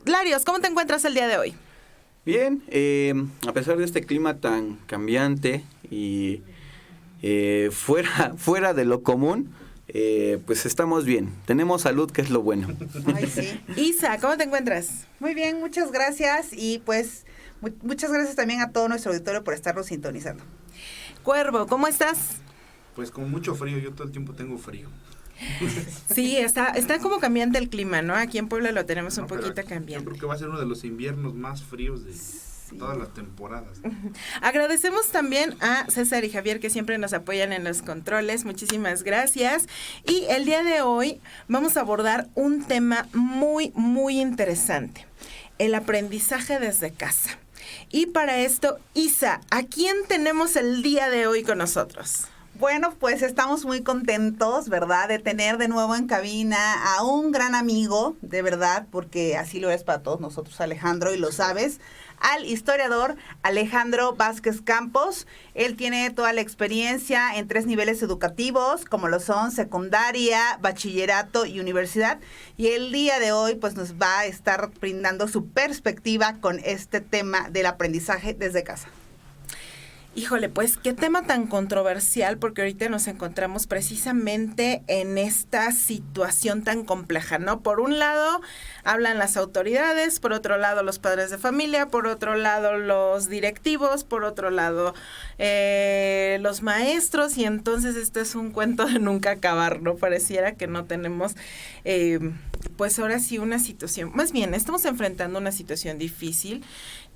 Larios, ¿cómo te encuentras el día de hoy? Bien, a pesar de este clima tan cambiante y fuera de lo común, pues estamos bien. Tenemos salud, que es lo bueno. Ay, sí. Isa, ¿cómo te encuentras? Muy bien, muchas gracias y pues muchas gracias también a todo nuestro auditorio por estarnos sintonizando. Cuervo, ¿cómo estás? Pues con mucho frío, yo todo el tiempo tengo frío. Sí, está como cambiante el clima, ¿no? Aquí en Puebla lo tenemos un poquito cambiante. Yo creo que va a ser uno de los inviernos más fríos de todas las temporadas. Agradecemos también a César y Javier que siempre nos apoyan en los controles. Muchísimas gracias. Y el día de hoy vamos a abordar un tema muy, muy interesante. El aprendizaje desde casa. Y para esto, Isa, ¿a quién tenemos el día de hoy con nosotros? Bueno, pues estamos muy contentos, ¿verdad?, de tener de nuevo en cabina a un gran amigo, de verdad, porque así lo es para todos nosotros, Alejandro, y lo sabes, al historiador Alejandro Vázquez Campos. Él tiene toda la experiencia en 3 niveles educativos, como lo son secundaria, bachillerato y universidad, y el día de hoy pues nos va a estar brindando su perspectiva con este tema del aprendizaje desde casa. Híjole, pues qué tema tan controversial, porque ahorita nos encontramos precisamente en esta situación tan compleja, ¿no? Por un lado hablan las autoridades, por otro lado los padres de familia, por otro lado los directivos, por otro lado los maestros, y entonces este es un cuento de nunca acabar, ¿no? Pareciera que no tenemos, pues ahora sí una situación, más bien estamos enfrentando una situación difícil.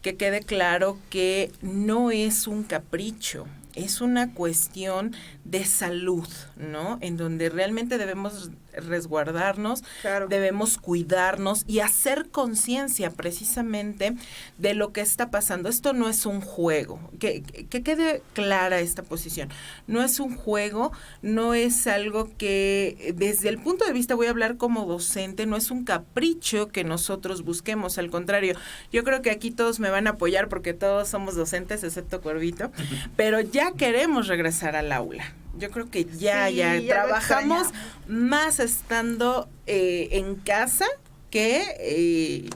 Que quede claro que no es un capricho, es una cuestión de salud, ¿no? En donde realmente debemos resguardarnos, Claro. debemos cuidarnos y hacer conciencia precisamente de lo que está pasando. Esto no es un juego, que quede clara esta posición. No es un juego, no es algo que desde el punto de vista, voy a hablar como docente, no es un capricho que nosotros busquemos, al contrario, yo creo que aquí todos me van a apoyar porque todos somos docentes, excepto Cuervito, pero ya queremos regresar al aula. Yo creo que ya trabajamos más estando en casa que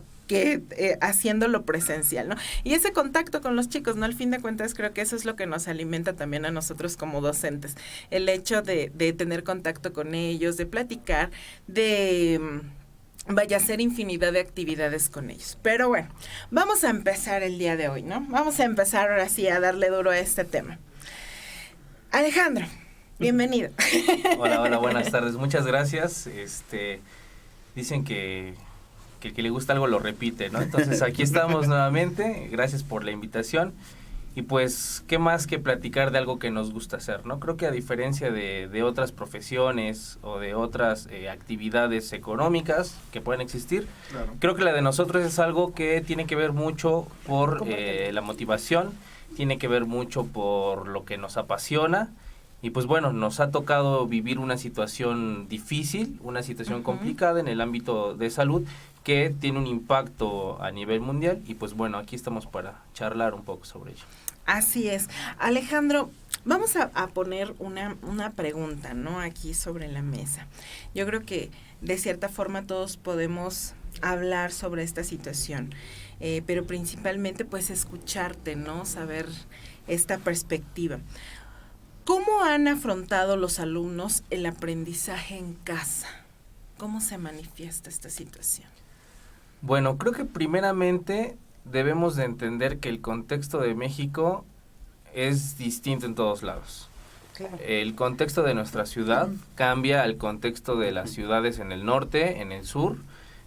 haciéndolo presencial, ¿no? Y ese contacto con los chicos, ¿no? Al fin de cuentas creo que eso es lo que nos alimenta también a nosotros como docentes. El hecho de tener contacto con ellos, de platicar, de hacer infinidad de actividades con ellos. Pero bueno, vamos a empezar el día de hoy, ¿no? Vamos a empezar ahora sí a darle duro a este tema. Alejandro, bienvenido. Hola, buenas tardes. Muchas gracias. Dicen que el que le gusta algo lo repite, ¿no? Entonces aquí estamos nuevamente. Gracias por la invitación. Y pues, ¿qué más que platicar de algo que nos gusta hacer, ¿no? Creo que a diferencia de otras profesiones o de otras actividades económicas que pueden existir, Claro. creo que la de nosotros es algo que tiene que ver mucho por la motivación, tiene que ver mucho por lo que nos apasiona. Y pues bueno, nos ha tocado vivir una situación difícil, una situación complicada en el ámbito de salud que tiene un impacto a nivel mundial y pues bueno, aquí estamos para charlar un poco sobre ello. Así es. Alejandro, vamos a poner una pregunta, ¿no? Aquí sobre la mesa. Yo creo que de cierta forma todos podemos hablar sobre esta situación, pero principalmente pues escucharte, ¿no? Saber esta perspectiva. ¿Cómo han afrontado los alumnos el aprendizaje en casa? ¿Cómo se manifiesta esta situación? Bueno, creo que primeramente debemos de entender que el contexto de México es distinto en todos lados. Claro. El contexto de nuestra ciudad cambia al contexto de las ciudades en el norte, en el sur.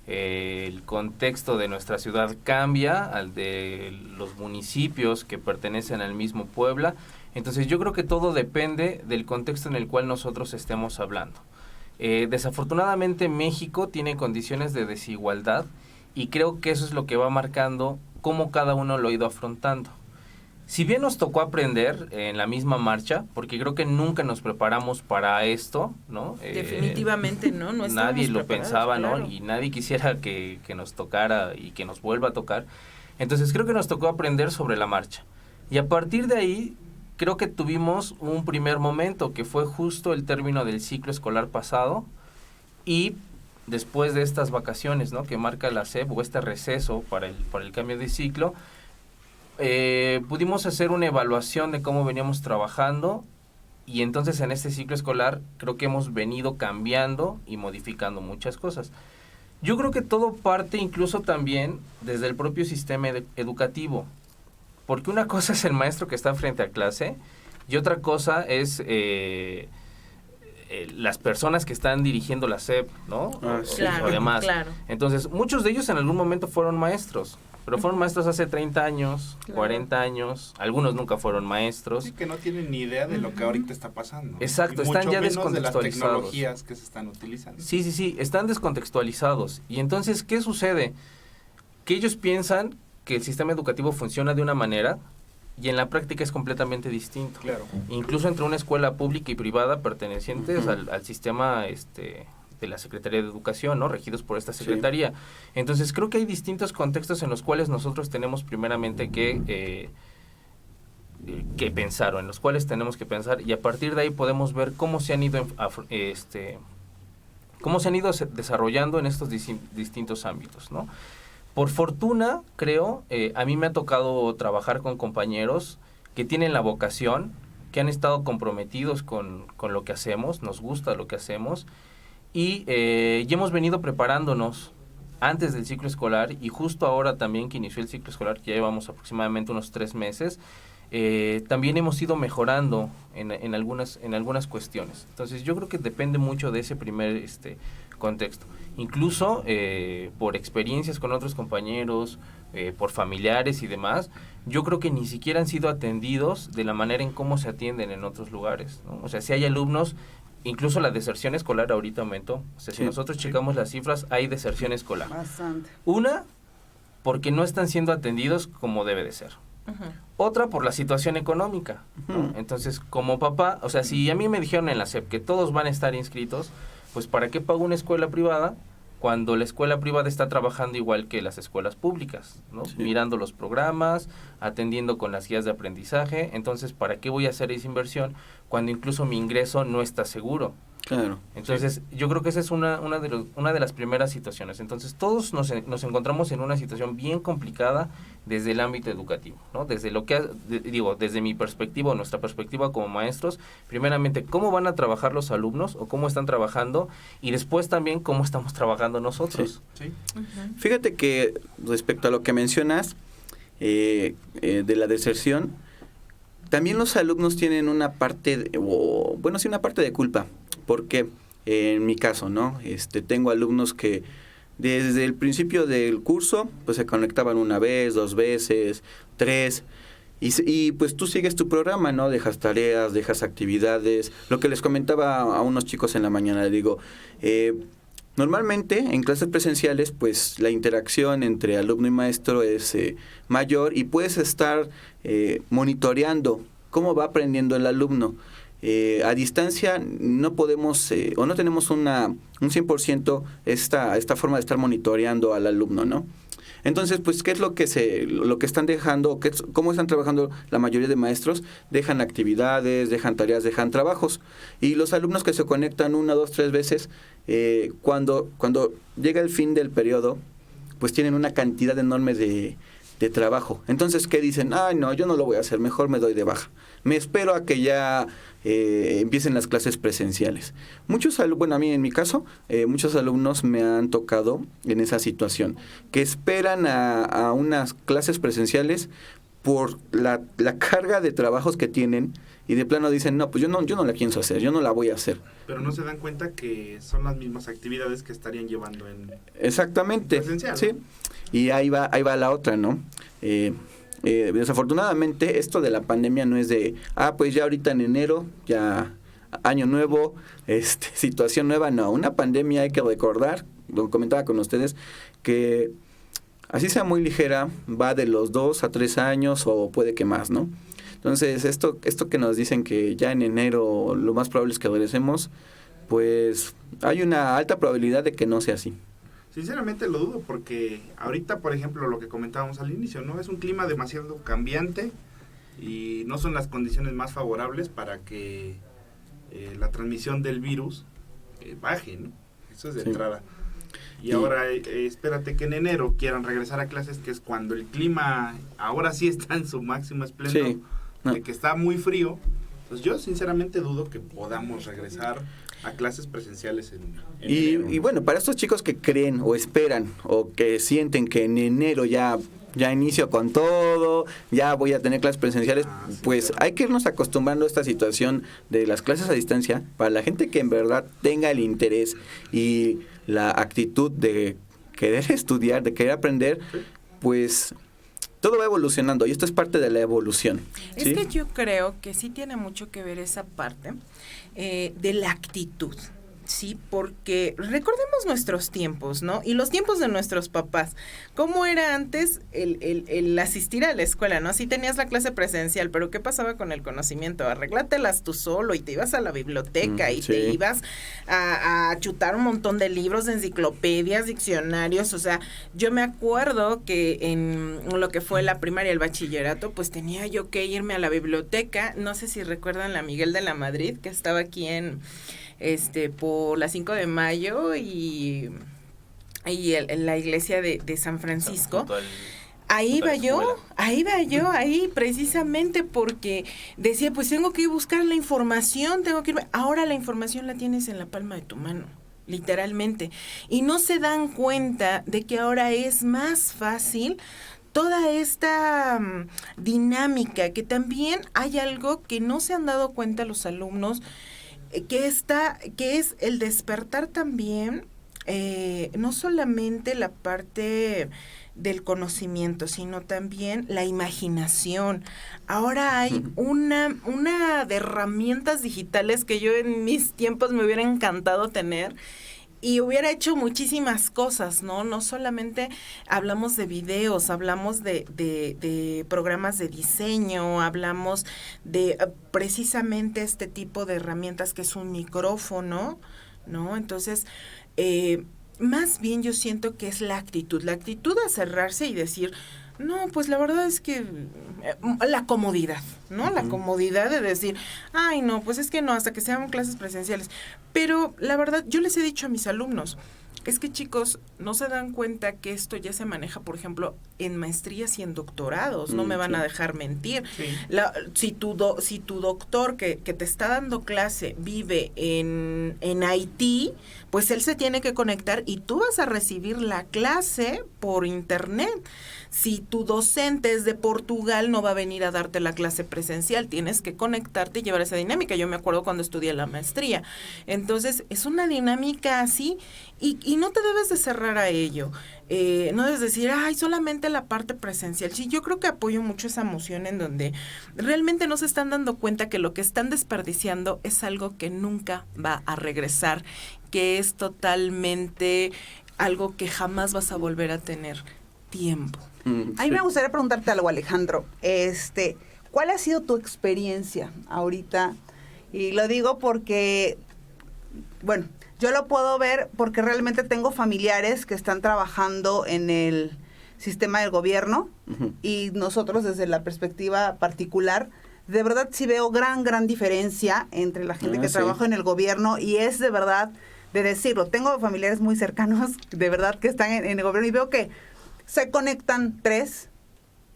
El contexto de nuestra ciudad cambia al de los municipios que pertenecen al mismo Puebla. Entonces yo creo que todo depende del contexto en el cual nosotros estemos hablando. Desafortunadamente México tiene condiciones de desigualdad y creo que eso es lo que va marcando cómo cada uno lo ha ido afrontando. Si bien nos tocó aprender en la misma marcha, porque creo que nunca nos preparamos para esto, ¿no? Definitivamente no nadie lo pensaba, claro. ¿no? Y nadie quisiera que nos tocara y que nos vuelva a tocar. Entonces creo que nos tocó aprender sobre la marcha. Y a partir de ahí, creo que tuvimos un primer momento, que fue justo el término del ciclo escolar pasado, y después de estas vacaciones, ¿no?, que marca la SEP, o este receso para el cambio de ciclo, pudimos hacer una evaluación de cómo veníamos trabajando, y entonces en este ciclo escolar creo que hemos venido cambiando y modificando muchas cosas. Yo creo que todo parte incluso también desde el propio sistema educativo, porque una cosa es el maestro que está frente a clase y otra cosa es las personas que están dirigiendo la SEP, ¿no? Claro, o demás. claro. Entonces, muchos de ellos en algún momento fueron maestros, pero fueron maestros hace 30 años, Claro. 40 años, algunos nunca fueron maestros. Sí, que no tienen ni idea de lo que ahorita está pasando. Exacto, Y están mucho ya menos de las descontextualizados. tecnologías que se están utilizando. Sí, están descontextualizados. Y entonces, ¿qué sucede? Que ellos piensan que el sistema educativo funciona de una manera y en la práctica es completamente distinto. Claro. Incluso entre una escuela pública y privada pertenecientes Ujú. al sistema de la Secretaría de Educación, ¿no?, regidos por esta Secretaría. Entonces, creo que hay distintos contextos en los cuales nosotros tenemos primeramente que pensar, o en los cuales tenemos que pensar, y a partir de ahí podemos ver cómo se han ido desarrollando en estos distintos ámbitos, ¿no? Por fortuna, creo, a mí me ha tocado trabajar con compañeros que tienen la vocación, que han estado comprometidos con lo que hacemos, nos gusta lo que hacemos, y ya hemos venido preparándonos antes del ciclo escolar, y justo ahora también que inició el ciclo escolar, que ya llevamos aproximadamente unos 3 meses, también hemos ido mejorando en algunas cuestiones. Entonces yo creo que depende mucho de ese primer contexto. Incluso por experiencias con otros compañeros, por familiares y demás, yo creo que ni siquiera han sido atendidos de la manera en cómo se atienden en otros lugares, ¿no? O sea, si hay alumnos, incluso la deserción escolar ahorita aumentó. O sea, si nosotros checamos las cifras, hay deserción escolar. Bastante. Una, porque no están siendo atendidos como debe de ser. Ujú. Otra, por la situación económica, ¿no? Ujú. Entonces, como papá, o sea, si a mí me dijeron en la SEP que todos van a estar inscritos, pues ¿para qué pago una escuela privada cuando la escuela privada está trabajando igual que las escuelas públicas, ¿no? Sí. Mirando los programas, atendiendo con las guías de aprendizaje. Entonces, ¿para qué voy a hacer esa inversión cuando incluso mi ingreso no está seguro? Claro. Entonces, yo creo que esa es una de las primeras situaciones. Entonces, todos nos encontramos en una situación bien complicada desde el ámbito educativo, ¿no? Desde lo que desde mi perspectiva o nuestra perspectiva como maestros, primeramente, cómo van a trabajar los alumnos o cómo están trabajando, y después también cómo estamos trabajando nosotros. Sí. Ujú. Fíjate que respecto a lo que mencionas de la deserción, también los alumnos tienen una parte, una parte de culpa, porque en mi caso, ¿no? Tengo alumnos que desde el principio del curso, pues se conectaban 1 vez, 2 veces, 3, y pues tú sigues tu programa, ¿no? Dejas tareas, dejas actividades. Lo que les comentaba a unos chicos en la mañana, les digo, normalmente en clases presenciales, pues la interacción entre alumno y maestro es mayor, y puedes estar monitoreando cómo va aprendiendo el alumno. A distancia no podemos o no tenemos un 100% esta forma de estar monitoreando al alumno, ¿no? Entonces, pues, ¿qué es lo que están dejando? ¿Cómo están trabajando la mayoría de maestros? Dejan actividades, dejan tareas, dejan trabajos. Y los alumnos que se conectan 1, 2, 3 veces, cuando llega el fin del periodo, pues tienen una cantidad enorme de trabajo. Entonces, ¿qué dicen? Ay, no, yo no lo voy a hacer, mejor me doy de baja. Me espero a que ya empiecen las clases presenciales. A mí en mi caso, muchos alumnos me han tocado en esa situación, que esperan a unas clases presenciales por la carga de trabajos que tienen, y de plano dicen, no, pues yo no la pienso hacer, yo no la voy a hacer. Pero no se dan cuenta que son las mismas actividades que estarían llevando en Exactamente, presencial, sí. ¿no? Y ahí va la otra, ¿no? Desafortunadamente, esto de la pandemia no es de, pues ya ahorita en enero, ya año nuevo, situación nueva. No, una pandemia, hay que recordar, lo comentaba con ustedes, que así sea muy ligera, va de los 2 a 3 años o puede que más, ¿no? Entonces, esto que nos dicen que ya en enero lo más probable es que regresemos, pues hay una alta probabilidad de que no sea así. Sinceramente lo dudo, porque ahorita, por ejemplo, lo que comentábamos al inicio, ¿no? Es un clima demasiado cambiante y no son las condiciones más favorables para que la transmisión del virus baje, ¿no? Eso es de Sí. entrada. Y ahora espérate que en enero quieran regresar a clases, que es cuando el clima ahora sí está en su máximo esplendor, Sí, no. de que está muy frío. Pues yo sinceramente dudo que podamos regresar a clases presenciales en enero. Y bueno, para estos chicos que creen o esperan o que sienten que en enero ya inicio con todo, ya voy a tener clases presenciales, pues hay que irnos acostumbrando a esta situación de las clases a distancia. Para la gente que en verdad tenga el interés y la actitud de querer estudiar, de querer aprender, pues todo va evolucionando y esto es parte de la evolución. ¿Sí? Es que yo creo que sí tiene mucho que ver esa parte de la actitud, ¿sí? Porque recordemos nuestros tiempos, ¿no? Y los tiempos de nuestros papás. ¿Cómo era antes el asistir a la escuela, ¿no? Sí tenías la clase presencial, pero ¿qué pasaba con el conocimiento? Arréglatelas tú solo y te ibas a la biblioteca y sí. te ibas a chutar un montón de libros, de enciclopedias, diccionarios. O sea, yo me acuerdo que en lo que fue la primaria y el bachillerato, pues tenía yo que irme a la biblioteca. No sé si recuerdan la Miguel de la Madrid, que estaba aquí en por la 5 de mayo y la iglesia de San Francisco. Ahí iba yo precisamente porque decía, pues tengo que buscar la información, ahora la información la tienes en la palma de tu mano, literalmente, y no se dan cuenta de que ahora es más fácil toda esta dinámica, que también hay algo que no se han dado cuenta los alumnos, que es el despertar también, no solamente la parte del conocimiento, sino también la imaginación. Ahora hay una de herramientas digitales que yo en mis tiempos me hubiera encantado tener y hubiera hecho muchísimas cosas, ¿no? No solamente hablamos de videos, hablamos de programas de diseño, hablamos de precisamente este tipo de herramientas que es un micrófono, ¿no? Entonces, más bien yo siento que es la actitud a cerrarse y decir, no, pues la verdad es que la comodidad, ¿no? La comodidad de decir, ay, no, pues es que no, hasta que sean clases presenciales. Pero la verdad, yo les he dicho a mis alumnos, es que chicos, no se dan cuenta que esto ya se maneja, por ejemplo, en maestrías y en doctorados, no me van a dejar mentir. Sí. Si tu doctor que te está dando clase vive en Haití, pues él se tiene que conectar y tú vas a recibir la clase por internet. Si tu docente es de Portugal, no va a venir a darte la clase presencial, tienes que conectarte y llevar esa dinámica. Yo me acuerdo cuando estudié la maestría. Entonces, es una dinámica así y no te debes de cerrar a ello. No debes decir, ay, solamente la parte presencial. Sí, yo creo que apoyo mucho esa moción en donde realmente no se están dando cuenta que lo que están desperdiciando es algo que nunca va a regresar, que es totalmente algo que jamás vas a volver a tener tiempo. A mí me gustaría preguntarte algo, Alejandro. ¿Cuál ha sido tu experiencia ahorita? Y lo digo porque, bueno, yo lo puedo ver porque realmente tengo familiares que están trabajando en el sistema del gobierno y nosotros desde la perspectiva particular, de verdad sí veo gran diferencia entre la gente que trabaja en el gobierno y es de verdad de decirlo. Tengo familiares muy cercanos, de verdad, que están en el gobierno y veo que se conectan 3.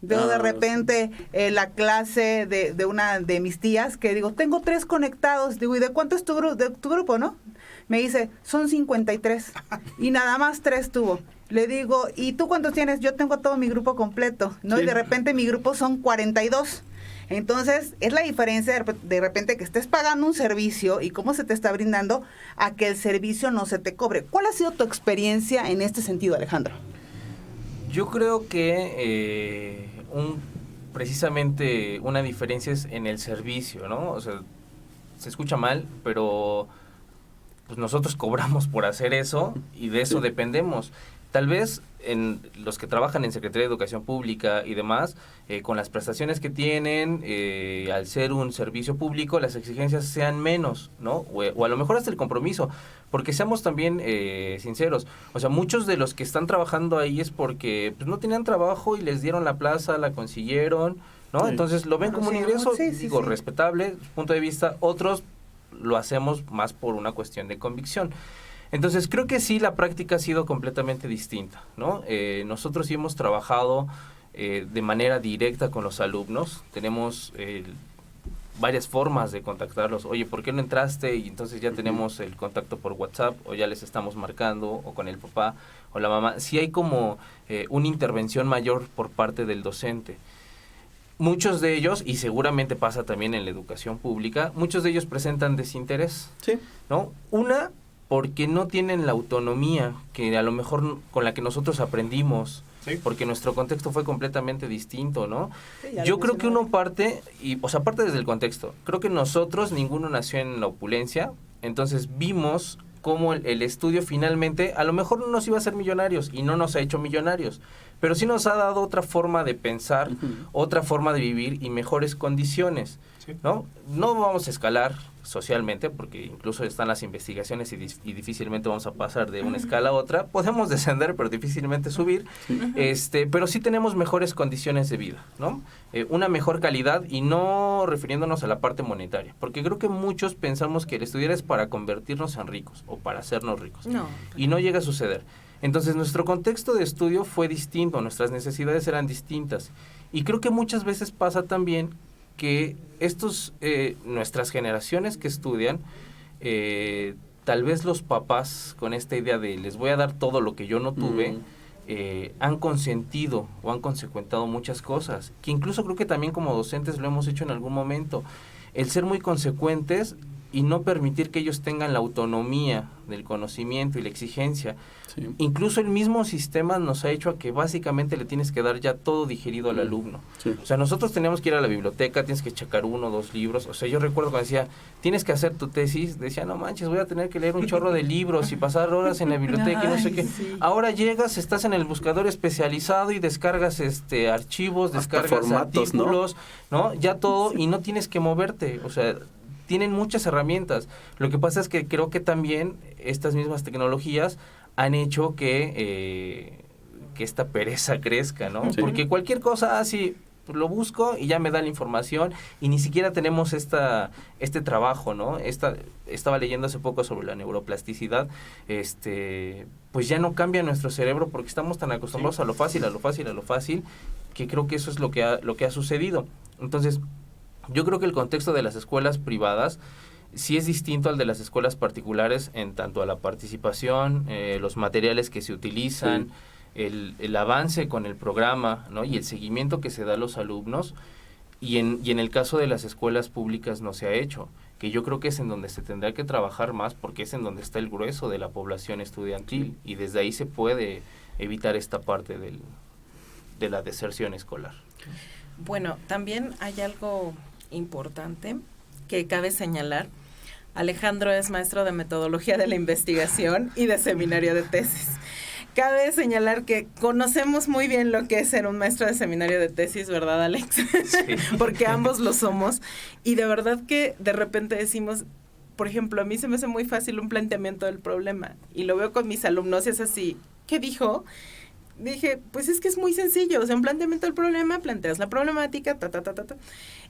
Veo de repente la clase de una de mis tías que digo, tengo 3 conectados. Digo, ¿y de cuánto es tu grupo, no? Me dice, son 53. Y nada más 3 tuvo. Le digo, ¿y tú cuántos tienes? Yo tengo todo mi grupo completo, ¿no? Sí. Y de repente mi grupo son 42. Entonces, es la diferencia de repente que estés pagando un servicio y cómo se te está brindando a que el servicio no se te cobre. ¿Cuál ha sido tu experiencia en este sentido, Alejandro? Yo creo que precisamente una diferencia es en el servicio, ¿no? O sea, se escucha mal, pero pues nosotros cobramos por hacer eso y de eso dependemos. Tal vez en los que trabajan en Secretaría de Educación Pública y demás, con las prestaciones que tienen, al ser un servicio público, las exigencias sean menos, ¿no? O a lo mejor hasta el compromiso, porque seamos también sinceros. O sea, muchos de los que están trabajando ahí es porque pues, no tenían trabajo y les dieron la plaza, la consiguieron, ¿no? Sí. Entonces lo ven como un ingreso, respetable, punto de vista. Otros lo hacemos más por una cuestión de convicción. Entonces creo que sí, la práctica ha sido completamente distinta, ¿no? Nosotros sí hemos trabajado de manera directa con los alumnos, tenemos varias formas de contactarlos. Oye, ¿por qué no entraste? Y entonces ya tenemos el contacto por WhatsApp, o ya les estamos marcando, o con el papá o la mamá. Sí hay como una intervención mayor por parte del docente. Muchos de ellos, y seguramente pasa también en la educación pública, muchos de ellos presentan desinterés, Sí. ¿no? Una, porque no tienen la autonomía que a lo mejor con la que nosotros aprendimos, Sí. porque nuestro contexto fue completamente distinto, ¿no? Sí, ya lo Yo creo que mencionaba. uno parte, parte desde el contexto, creo que nosotros, ninguno nació en la opulencia, entonces vimos cómo el estudio finalmente, a lo mejor no nos iba a hacer millonarios, y no nos ha hecho millonarios, pero sí nos ha dado otra forma de pensar, otra forma de vivir y mejores condiciones, Sí. ¿no? No vamos a escalar socialmente, porque incluso están las investigaciones y difícilmente vamos a pasar de una escala a otra. Podemos descender, pero difícilmente subir. Pero sí tenemos mejores condiciones de vida, ¿no? Una mejor calidad, y no refiriéndonos a la parte monetaria, porque creo que muchos pensamos que el estudiar es para convertirnos en ricos o para hacernos ricos. No. Y no llega a suceder. Entonces nuestro contexto de estudio fue distinto, nuestras necesidades eran distintas. Y creo que muchas veces pasa también que nuestras generaciones que estudian, tal vez los papás con esta idea de les voy a dar todo lo que yo no tuve, han consentido o han consecuentado muchas cosas, que incluso creo que también como docentes lo hemos hecho en algún momento, el ser muy consecuentes y no permitir que ellos tengan la autonomía del conocimiento y la exigencia. Sí. Incluso el mismo sistema nos ha hecho a que básicamente le tienes que dar ya todo digerido al alumno. Sí. O sea, nosotros teníamos que ir a la biblioteca, tienes que checar 1 o 2 libros. O sea, yo recuerdo cuando decía, tienes que hacer tu tesis, decía, no manches, voy a tener que leer un chorro de libros y pasar horas en la biblioteca y no sé Ay, qué. sí. Ahora llegas, estás en el buscador especializado y descargas archivos, Hasta descargas formatos, ¿no? artículos, ¿no? Ya todo, y no tienes que moverte. O sea, tienen muchas herramientas. Lo que pasa es que creo que también estas mismas tecnologías han hecho que esta pereza crezca, ¿no? Sí. Porque cualquier cosa así, pues lo busco y ya me da la información, y ni siquiera tenemos este trabajo, ¿no? Estaba leyendo hace poco sobre la neuroplasticidad, pues ya no cambia nuestro cerebro porque estamos tan acostumbrados a lo fácil, que creo que eso es lo que ha sucedido. Entonces, yo creo que el contexto de las escuelas privadas sí es distinto al de las escuelas particulares en tanto a la participación, los materiales que se utilizan, el avance con el programa, ¿no? Y el seguimiento que se da a los alumnos, y en el caso de las escuelas públicas no se ha hecho, que yo creo que es en donde se tendrá que trabajar más, porque es en donde está el grueso de la población estudiantil, y desde ahí se puede evitar esta parte de la deserción escolar. Bueno, también hay algo importante que cabe señalar. Alejandro es maestro de metodología de la investigación y de seminario de tesis. Cabe señalar que conocemos muy bien lo que es ser un maestro de seminario de tesis, ¿verdad, Alex? Sí. Porque ambos lo somos. Y de verdad que de repente decimos, por ejemplo, a mí se me hace muy fácil un planteamiento del problema. Y lo veo con mis alumnos y es así, ¿qué dijo? Dije, pues es que es muy sencillo, o sea, un planteamiento del problema, planteas la problemática,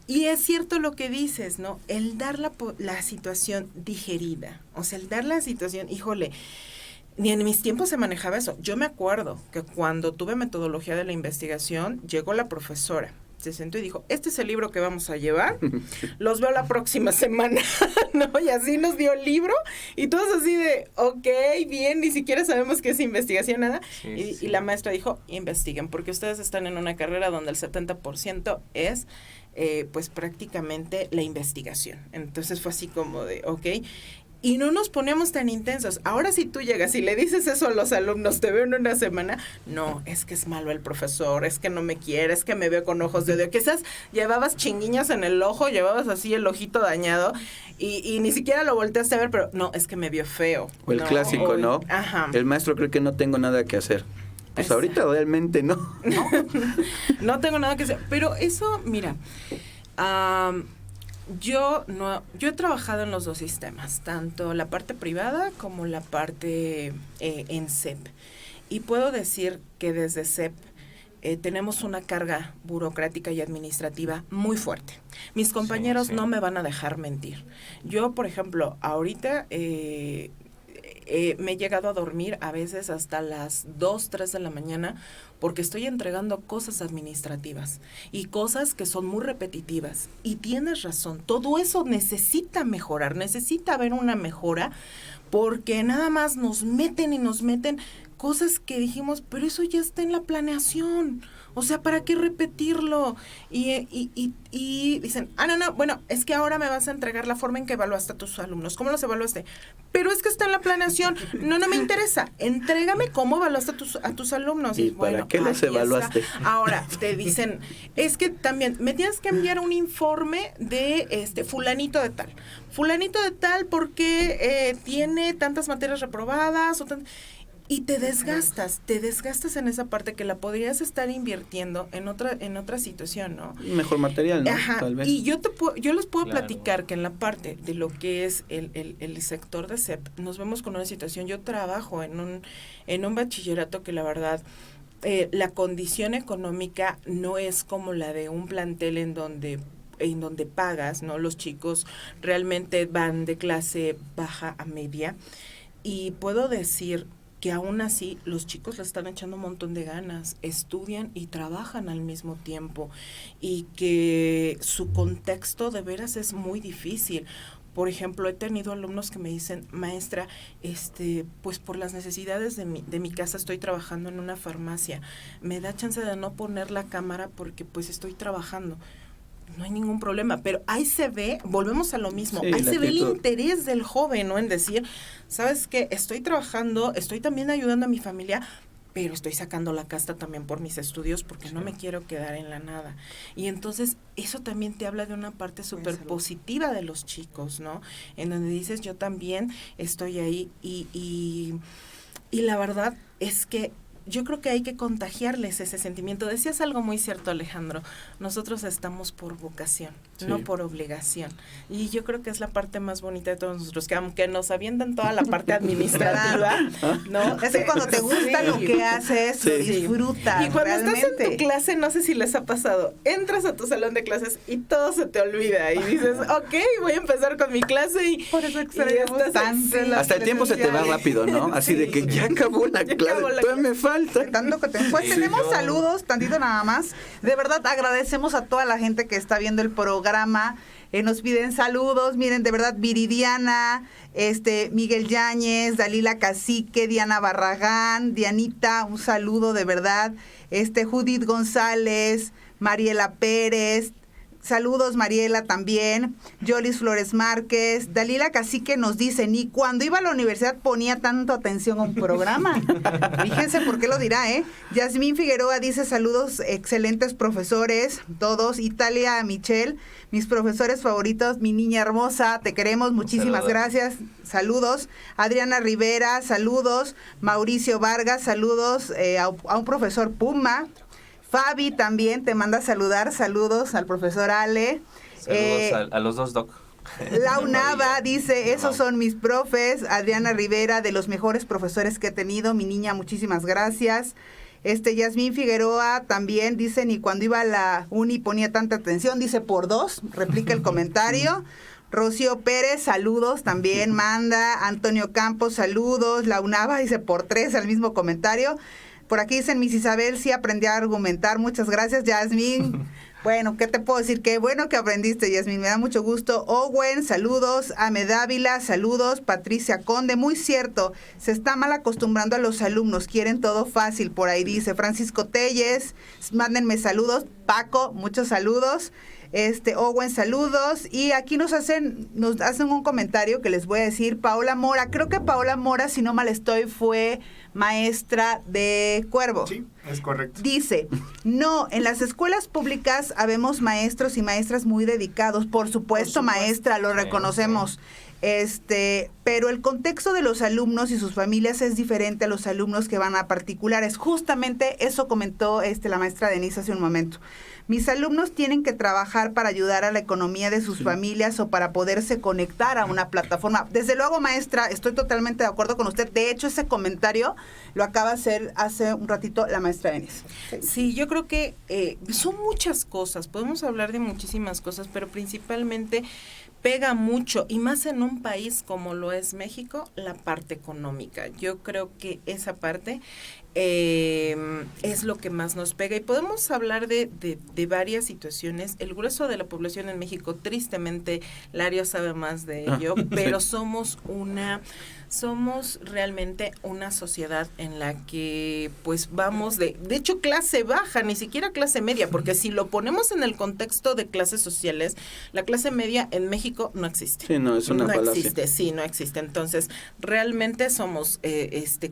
Y es cierto lo que dices, ¿no? El dar la situación digerida, o sea, el dar la situación, híjole, ni en mis tiempos se manejaba eso. Yo me acuerdo que cuando tuve metodología de la investigación, llegó la profesora, se sentó y dijo, este es el libro que vamos a llevar, los veo la próxima semana, ¿no? Y así nos dio el libro, y todos así de, ok, bien, ni siquiera sabemos qué es investigación, nada. Sí. Y la maestra dijo, investiguen, porque ustedes están en una carrera donde el 70% es, pues prácticamente la investigación. Entonces fue así como de, ok. Y no nos ponemos tan intensos. Ahora si tú llegas y le dices eso a los alumnos, te veo en una semana, no, es que es malo el profesor, es que no me quiere, es que me veo con ojos de odio. Quizás llevabas chinguiñas en el ojo, llevabas así el ojito dañado y ni siquiera lo volteaste a ver, pero no, es que me vio feo. O el no, clásico, ¿no? Ajá. El maestro cree que no tengo nada que hacer. Pues Exacto. ahorita realmente no. No tengo nada que hacer. Pero eso, mira, yo he trabajado en los dos sistemas, tanto la parte privada como la parte en CEP. Y puedo decir que desde CEP tenemos una carga burocrática y administrativa muy fuerte. Mis compañeros Sí. no me van a dejar mentir. Yo, por ejemplo, ahorita me he llegado a dormir a veces hasta las 2, 3 de la mañana porque estoy entregando cosas administrativas y cosas que son muy repetitivas. Y tienes razón, todo eso necesita mejorar, necesita haber una mejora, porque nada más nos meten cosas que dijimos, pero eso ya está en la planeación. O sea, ¿para qué repetirlo? Y dicen, no, bueno, es que ahora me vas a entregar la forma en que evaluaste a tus alumnos. ¿Cómo los evaluaste? Pero es que está en la planeación. No me interesa. Entrégame cómo evaluaste a tus alumnos. ¿Y para qué los evaluaste? Está. Ahora, te dicen, es que también me tienes que enviar un informe de fulanito de tal. Fulanito de tal porque tiene tantas materias reprobadas y te desgastas en esa parte que la podrías estar invirtiendo en otra situación, ¿no? Mejor material, ¿no? Ajá. Tal vez. Y yo les puedo Claro. platicar que en la parte de lo que es el sector de CEP, nos vemos con una situación. Yo trabajo en un bachillerato que la verdad, la condición económica no es como la de un plantel en donde pagas, ¿no? Los chicos realmente van de clase baja a media, y puedo decir que aún así los chicos le están echando un montón de ganas, estudian y trabajan al mismo tiempo, y que su contexto de veras es muy difícil. Por ejemplo, he tenido alumnos que me dicen, maestra, pues por las necesidades de mi casa estoy trabajando en una farmacia, me da chance de no poner la cámara porque pues estoy trabajando. No hay ningún problema, pero ahí se ve, volvemos a lo mismo, Sí, ahí se ve el actitud. interés del joven, ¿no? En decir, ¿sabes qué? Estoy trabajando, estoy también ayudando a mi familia, pero estoy sacando la casta también por mis estudios porque no me quiero quedar en la nada. Y entonces eso también te habla de una parte súper positiva de los chicos, ¿no? En donde dices, yo también estoy ahí, y la verdad es que yo creo que hay que contagiarles ese sentimiento. Decías algo muy cierto, Alejandro. Nosotros estamos por vocación, sí, no por obligación. Y yo creo que es la parte más bonita de todos nosotros, que aunque nos avientan toda la parte administrativa, ¿no? Es que cuando te gusta lo que haces, lo disfrutas. Y cuando estás en realmente. tu clase, no sé si les ha pasado, entras a tu salón de clases y todo se te olvida. Y dices, ok, voy a empezar con mi clase y... Por eso extrañamos estás tanto así. las Hasta el tiempo se te va rápido, ¿no? Así de que ya acabó la Ya clase, acabó la todavía me falta. Tanto que pues Sí, tenemos yo- saludos, tantito nada más. De verdad agradecemos a toda la gente que está viendo el programa. Nos piden saludos, miren, de verdad, Viridiana, Miguel Yáñez, Dalila Cacique, Diana Barragán, Dianita, un saludo de verdad, Judith González, Mariela Pérez. Saludos, Mariela, también. Yolis Flores Márquez. Dalila Cacique nos dice, ni cuando iba a la universidad ponía tanto atención a un programa. Fíjense por qué lo dirá, ¿eh? Yasmín Figueroa dice, saludos, excelentes profesores, todos. Italia Michelle, mis profesores favoritos, mi niña hermosa, te queremos, muchísimas Saludos. gracias. Saludos. Adriana Rivera, saludos. Mauricio Vargas, saludos a un profesor Puma. Fabi también te manda a saludar, saludos al profesor Ale. Saludos a los dos, Doc. Lau Nava María. dice, esos Mamá. son mis profes. Adriana Rivera, de los mejores profesores que he tenido. Mi niña, muchísimas gracias. Yasmín Figueroa también dice, ni cuando iba a la uni ponía tanta atención. Dice, por dos, replica el comentario. Rocío Pérez, saludos, también manda. Antonio Campos, saludos. Lau Nava dice, por tres, al mismo comentario. Por aquí dicen, Miss Isabel, sí aprendí a argumentar. Muchas gracias, Yasmín. Bueno, ¿qué te puedo decir? Qué bueno que aprendiste, Yasmín. Me da mucho gusto. Owen, saludos. Ahmed Ávila, saludos. Patricia Conde, muy cierto. Se está mal acostumbrando a los alumnos. Quieren todo fácil, por ahí dice. Francisco Telles, mándenme saludos. Paco, muchos saludos. Owen, saludos. Y aquí nos hacen un comentario que les voy a decir. Paola Mora, creo que Paola Mora, si no mal estoy, fue maestra de Cuervo. Sí, es correcto. Dice, no, en las escuelas públicas habemos maestros y maestras muy dedicados. Por supuesto, maestra, lo Sí, reconocemos. Pero el contexto de los alumnos y sus familias es diferente a los alumnos que van a particulares. Justamente eso comentó la maestra Denise hace un momento. Mis alumnos tienen que trabajar para ayudar a la economía de sus familias o para poderse conectar a una plataforma. Desde luego, maestra, estoy totalmente de acuerdo con usted. De hecho, ese comentario lo acaba de hacer hace un ratito la maestra Denise. Sí, yo creo que son muchas cosas, podemos hablar de muchísimas cosas, pero principalmente pega mucho, y más en un país como lo es México, la parte económica. Yo creo que esa parte es lo que más nos pega. Y podemos hablar de varias situaciones. El grueso de la población en México, tristemente, Lario sabe más de ello, pero somos realmente una sociedad en la que pues vamos de hecho clase baja, ni siquiera clase media, porque si lo ponemos en el contexto de clases sociales, la clase media en México no existe. Sí, no, es una falacia. No existe. Entonces, realmente somos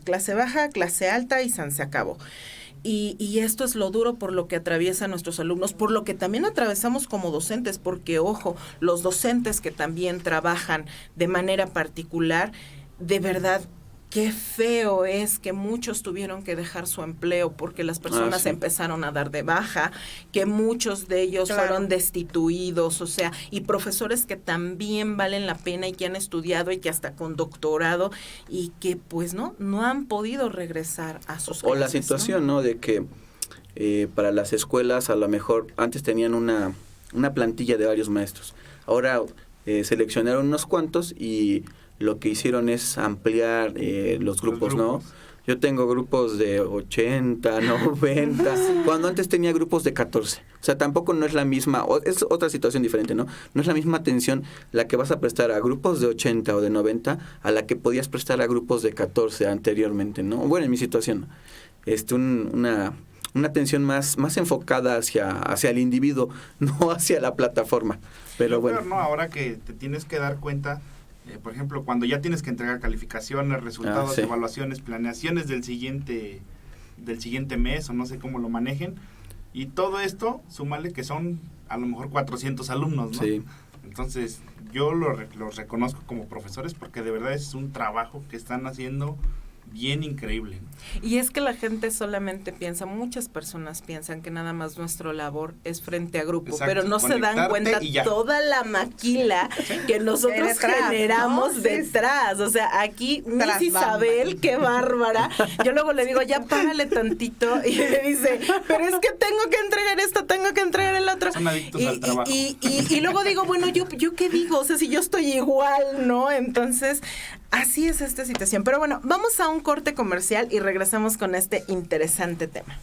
clase baja, clase alta y se acabó. Y esto es lo duro por lo que atraviesan nuestros alumnos, por lo que también atravesamos como docentes, porque ojo, los docentes que también trabajan de manera particular, de verdad, qué feo es que muchos tuvieron que dejar su empleo porque las personas sí. empezaron a dar de baja, que muchos de ellos fueron destituidos, o sea, y profesores que también valen la pena y que han estudiado y que hasta con doctorado y que pues no han podido regresar a sus clases. O la situación, ¿no? De que para las escuelas a lo mejor antes tenían una plantilla de varios maestros. Ahora seleccionaron unos cuantos y lo que hicieron es ampliar los grupos, ¿no? Yo tengo grupos de 80, 90, cuando antes tenía grupos de 14. O sea, tampoco no es la misma, es otra situación diferente, ¿no? No es la misma atención la que vas a prestar a grupos de 80 o de 90 a la que podías prestar a grupos de 14 anteriormente, ¿no? Bueno, en mi situación, una atención más enfocada hacia el individuo, no hacia la plataforma. Pero bueno. ¿No? Ahora que te tienes que dar cuenta, por ejemplo, cuando ya tienes que entregar calificaciones, resultados, sí. evaluaciones, planeaciones del siguiente mes, o no sé cómo lo manejen, y todo esto, súmale que son a lo mejor 400 alumnos, ¿no? Sí. Entonces, yo los reconozco como profesores porque de verdad es un trabajo que están haciendo bien increíble. Y es que la gente solamente piensa, muchas personas piensan que nada más nuestra labor es frente a grupo, Exacto, pero no se dan cuenta toda la maquila que nosotros detrás, generamos, ¿no? detrás. O sea, aquí Miss Isabel, qué bárbara. Yo luego le digo, ya párale tantito, y le dice, pero es que tengo que entregar esto, tengo que entregar el otro. Son adictos al trabajo. Y luego digo, bueno, ¿yo qué digo? O sea, si yo estoy igual, ¿no? Entonces, así es esta situación. Pero bueno, vamos a un corte comercial y regresamos con este interesante tema.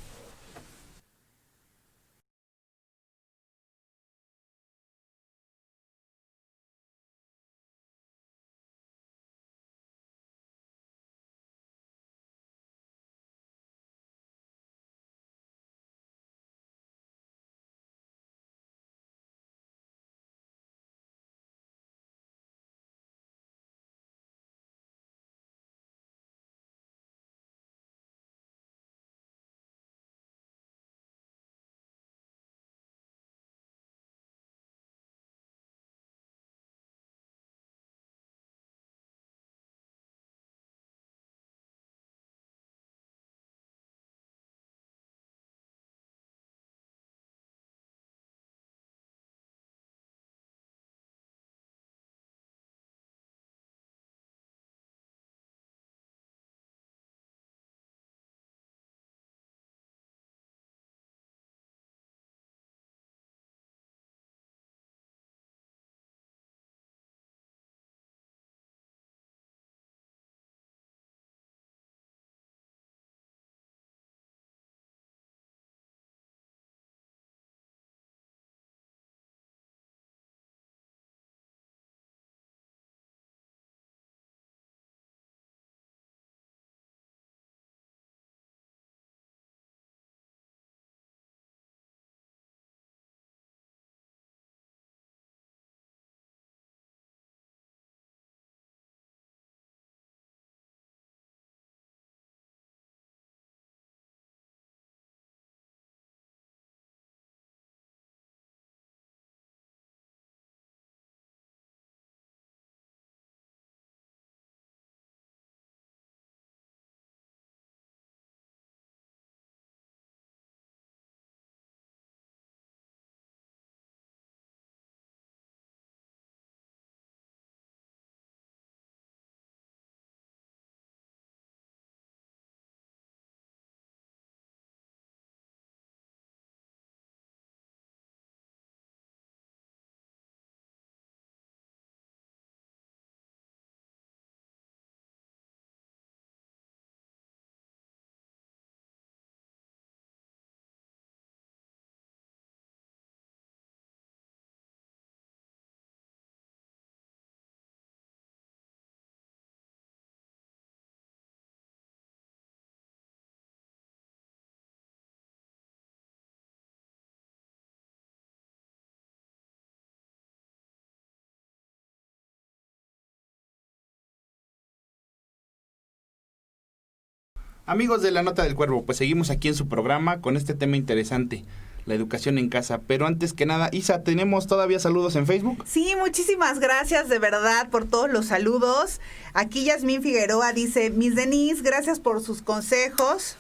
Amigos de La Nota del Cuervo, pues seguimos aquí en su programa con este tema interesante, la educación en casa. Pero antes que nada, Isa, ¿tenemos todavía saludos en Facebook? Sí, muchísimas gracias de verdad por todos los saludos. Aquí Yasmín Figueroa dice, Miss Denise, gracias por sus consejos.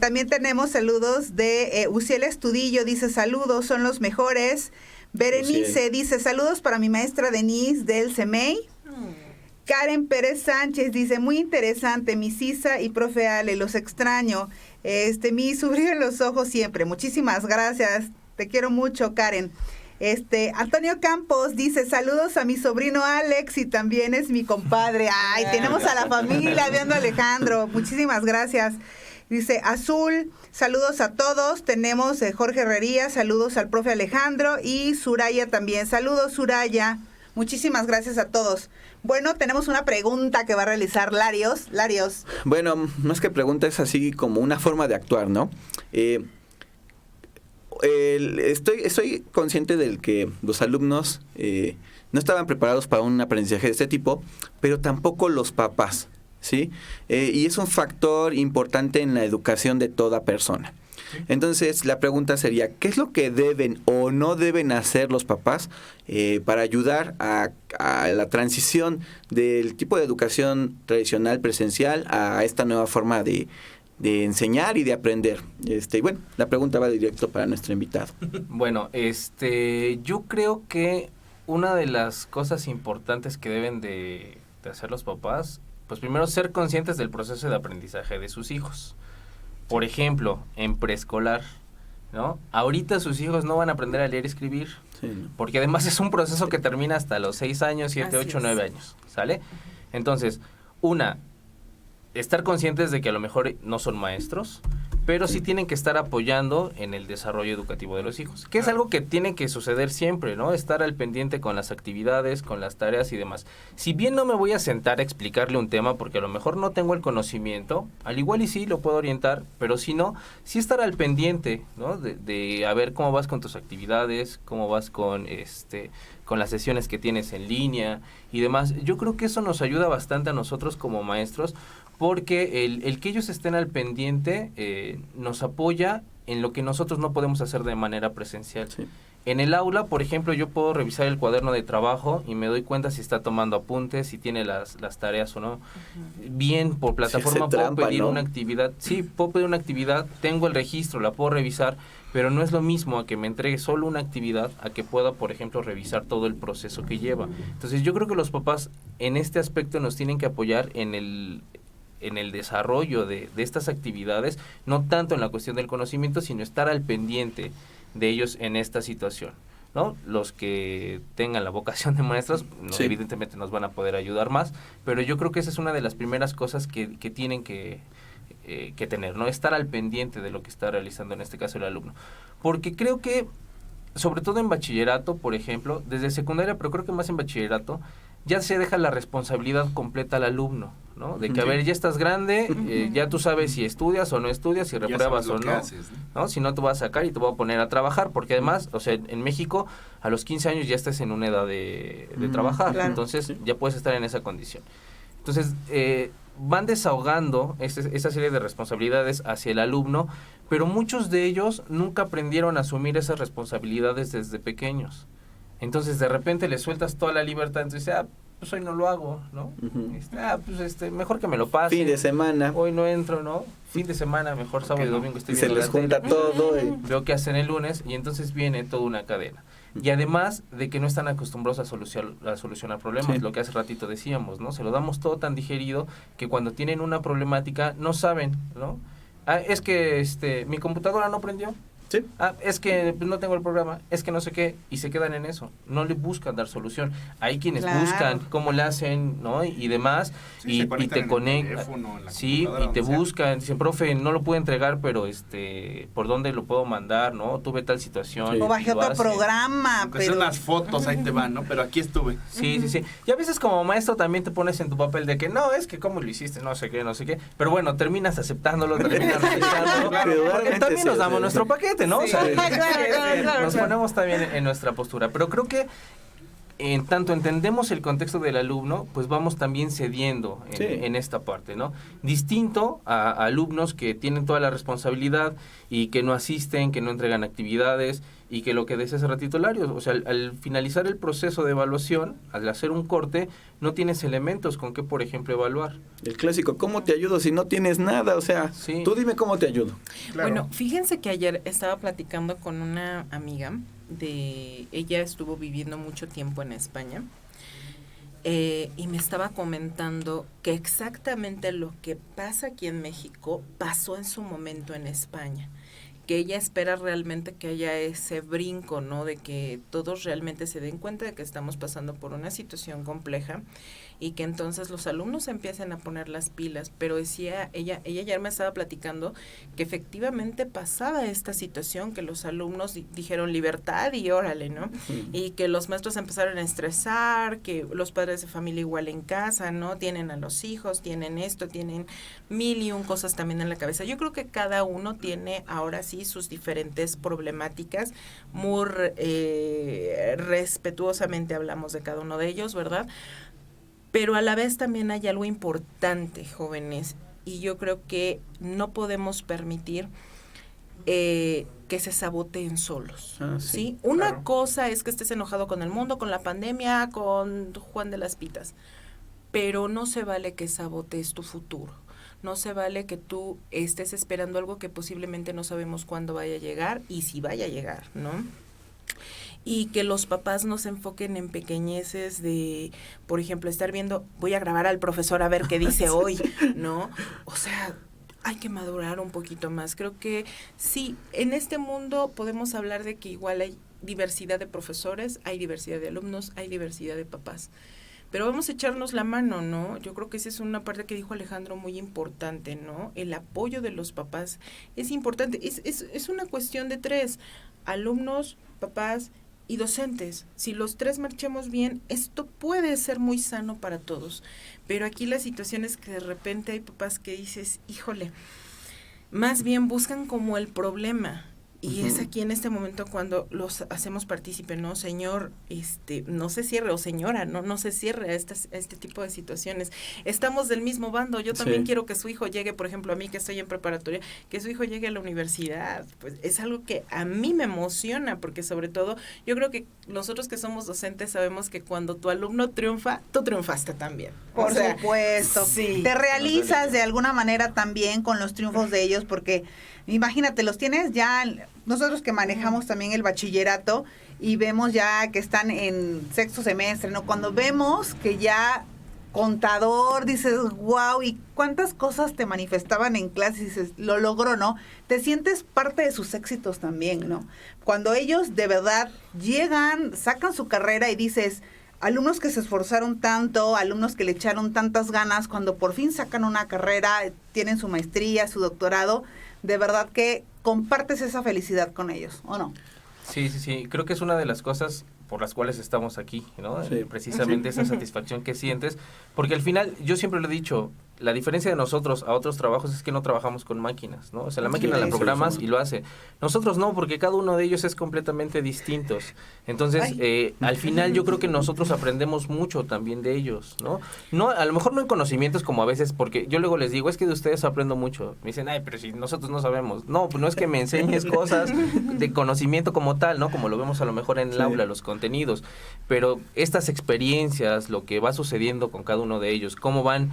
También tenemos saludos de Uciel Estudillo, dice, saludos, son los mejores. Berenice dice, saludos para mi maestra Denise del CEMEI. Karen Pérez Sánchez dice, muy interesante, mi Isa y profe Ale, los extraño. Mi brillo en los ojos siempre. Muchísimas gracias. Te quiero mucho, Karen. Antonio Campos dice, saludos a mi sobrino Alex y también es mi compadre. Ay, tenemos a la familia viendo a Alejandro. Muchísimas gracias. Dice Azul, saludos a todos. Tenemos Jorge Herrería, saludos al profe Alejandro y Suraya también. Saludos, Suraya. Muchísimas gracias a todos. Bueno, tenemos una pregunta que va a realizar Larios. Bueno, más que pregunta, es así como una forma de actuar, ¿no? Estoy consciente del que los alumnos no estaban preparados para un aprendizaje de este tipo, pero tampoco los papás, ¿sí? Y es un factor importante en la educación de toda persona. Entonces, la pregunta sería, ¿qué es lo que deben o no deben hacer los papás para ayudar a la transición del tipo de educación tradicional presencial a esta nueva forma de enseñar y de aprender? Y bueno, la pregunta va directo para nuestro invitado. Bueno, yo creo que una de las cosas importantes que deben de hacer los papás, pues primero ser conscientes del proceso de aprendizaje de sus hijos. Por ejemplo, en preescolar, ¿no? Ahorita sus hijos no van a aprender a leer y escribir, sí, ¿no? Porque además es un proceso que termina hasta los 6 años, 7, 8, 9 años, ¿sale? Entonces, estar conscientes de que a lo mejor no son maestros, pero sí tienen que estar apoyando en el desarrollo educativo de los hijos, que es algo que tiene que suceder siempre, ¿no? Estar al pendiente con las actividades, con las tareas y demás. Si bien no me voy a sentar a explicarle un tema porque a lo mejor no tengo el conocimiento, al igual y sí lo puedo orientar, pero si no, sí estar al pendiente, ¿no? De a ver cómo vas con tus actividades, cómo vas con las sesiones que tienes en línea y demás. Yo creo que eso nos ayuda bastante a nosotros como maestros, porque el que ellos estén al pendiente nos apoya en lo que nosotros no podemos hacer de manera presencial. Sí. En el aula, por ejemplo, yo puedo revisar el cuaderno de trabajo y me doy cuenta si está tomando apuntes, si tiene las tareas o no. Bien, por plataforma puedo pedir una actividad. Sí, puedo pedir una actividad, tengo el registro, la puedo revisar, pero no es lo mismo a que me entregue solo una actividad a que pueda, por ejemplo, revisar todo el proceso que lleva. Entonces, yo creo que los papás en este aspecto nos tienen que apoyar en el desarrollo de estas actividades, no tanto en la cuestión del conocimiento, sino estar al pendiente de ellos en esta situación, ¿no? Los que tengan la vocación de maestros, sí, evidentemente nos van a poder ayudar más, pero yo creo que esa es una de las primeras cosas que tienen que tener, ¿no? Estar al pendiente de lo que está realizando en este caso el alumno. Porque creo que, sobre todo en bachillerato, por ejemplo, desde secundaria, pero creo que más en bachillerato, ya se deja la responsabilidad completa al alumno, ¿no? De que, a ver, ya estás grande, ya tú sabes si estudias o no estudias, si repruebas o no, haces, ¿no? Si no, te vas a sacar y te voy a poner a trabajar, porque además, o sea, en México, a los 15 años ya estás en una edad de trabajar, claro. Entonces ya puedes estar en esa condición. Entonces, van desahogando esa serie de responsabilidades hacia el alumno, pero muchos de ellos nunca aprendieron a asumir esas responsabilidades desde pequeños. Entonces, de repente le sueltas toda la libertad, entonces, pues hoy no lo hago, ¿no? Mejor que me lo pase. Fin de semana. Hoy no entro, ¿no? Fin de semana, mejor sábado y domingo estoy viendo la tele. Se les junta todo. Veo qué hacen el lunes y entonces viene toda una cadena. Y además de que no están acostumbrados a solucionar problemas, sí, lo que hace ratito decíamos, ¿no? Se lo damos todo tan digerido que cuando tienen una problemática no saben, ¿no? Es que mi computadora no prendió. Sí. Es que no tengo el programa, es que no sé qué, y se quedan en eso, no le buscan dar solución. Hay quienes buscan cómo le hacen, ¿no? Y demás, sí, y te conectan, sí, y te buscan, dicen, profe, no lo puedo entregar, pero ¿por dónde lo puedo mandar, no? Tuve tal situación. Sí. O bajé otro programa, aunque pero unas fotos ahí te van, ¿no? Pero aquí estuve. Sí. Y a veces como maestro también te pones en tu papel de que no, es que cómo lo hiciste, no sé qué, pero bueno, terminas aceptándolo, terminas realizándolo, porque también nos damos nuestro paquete, ¿no? Sí, o sea, claro. Nos ponemos también en nuestra postura, pero creo que en tanto entendemos el contexto del alumno, pues vamos también cediendo en esta parte, ¿no? Distinto a alumnos que tienen toda la responsabilidad y que no asisten, que no entregan actividades y que lo que decía hace ratito Lario, o sea, al finalizar el proceso de evaluación, al hacer un corte, no tienes elementos con que, por ejemplo, evaluar. El clásico, ¿cómo te ayudo si no tienes nada? O sea, tú dime cómo te ayudo. Claro. Bueno, fíjense que ayer estaba platicando con una amiga ella estuvo viviendo mucho tiempo en España y me estaba comentando que exactamente lo que pasa aquí en México pasó en su momento en España, que ella espera realmente que haya ese brinco, ¿no? De que todos realmente se den cuenta de que estamos pasando por una situación compleja y que entonces los alumnos empiecen a poner las pilas, pero decía ella ayer me estaba platicando que efectivamente pasaba esta situación, que los alumnos dijeron libertad y órale, ¿no? Y que los maestros empezaron a estresar, que los padres de familia igual en casa, ¿no? Tienen a los hijos, tienen esto, tienen 1001 cosas también en la cabeza. Yo creo que cada uno tiene ahora sí sus diferentes problemáticas, muy respetuosamente hablamos de cada uno de ellos, ¿verdad? Pero a la vez también hay algo importante, jóvenes, y yo creo que no podemos permitir que se saboteen solos, ¿sí? Una cosa es que estés enojado con el mundo, con la pandemia, con Juan de las Pitas, pero no se vale que sabotees tu futuro. No se vale que tú estés esperando algo que posiblemente no sabemos cuándo vaya a llegar y si vaya a llegar, ¿no? Y que los papás no se enfoquen en pequeñeces de, por ejemplo, estar viendo, voy a grabar al profesor a ver qué dice hoy, ¿no? O sea, hay que madurar un poquito más. Creo que sí, en este mundo podemos hablar de que igual hay diversidad de profesores, hay diversidad de alumnos, hay diversidad de papás. Pero vamos a echarnos la mano, ¿no? Yo creo que esa es una parte que dijo Alejandro muy importante, ¿no? El apoyo de los papás es importante. Es una cuestión de 3, alumnos, papás y docentes. Si los 3 marchamos bien, esto puede ser muy sano para todos. Pero aquí la situación es que de repente hay papás que dices, híjole, más bien buscan como el problema. Y es aquí en este momento cuando los hacemos partícipe, ¿no? Señor, no se cierre, o señora, no se cierre a este tipo de situaciones. Estamos del mismo bando. Yo también quiero que su hijo llegue, por ejemplo, a mí que estoy en preparatoria, que su hijo llegue a la universidad. Pues es algo que a mí me emociona, porque sobre todo, yo creo que nosotros que somos docentes sabemos que cuando tu alumno triunfa, tú triunfaste también. Por supuesto. Sí. Te realizas de alguna manera también con los triunfos de ellos, porque imagínate, los tienes ya, nosotros que manejamos también el bachillerato y vemos ya que están en 6º semestre, ¿no? Cuando vemos que ya contador, dices, wow, y cuántas cosas te manifestaban en clase, dices, lo logró, ¿no? Te sientes parte de sus éxitos también, ¿no? Cuando ellos de verdad llegan, sacan su carrera y dices, alumnos que se esforzaron tanto, alumnos que le echaron tantas ganas, cuando por fin sacan una carrera, tienen su maestría, su doctorado, de verdad que compartes esa felicidad con ellos, ¿o no? Sí. Creo que es una de las cosas por las cuales estamos aquí, ¿no? Sí. Precisamente esa satisfacción que sientes, porque al final, yo siempre lo he dicho, la diferencia de nosotros a otros trabajos es que no trabajamos con máquinas, ¿no? O sea, la máquina la programas y lo hace. Nosotros no, porque cada uno de ellos es completamente distintos. Entonces, al final yo creo que nosotros aprendemos mucho también de ellos, ¿no? No, a lo mejor no en conocimientos como a veces, porque yo luego les digo, es que de ustedes aprendo mucho. Me dicen, ay, pero si nosotros no sabemos. No, pues no es que me enseñes cosas de conocimiento como tal, ¿no? Como lo vemos a lo mejor en el aula, los contenidos. Pero estas experiencias, lo que va sucediendo con cada uno de ellos, cómo van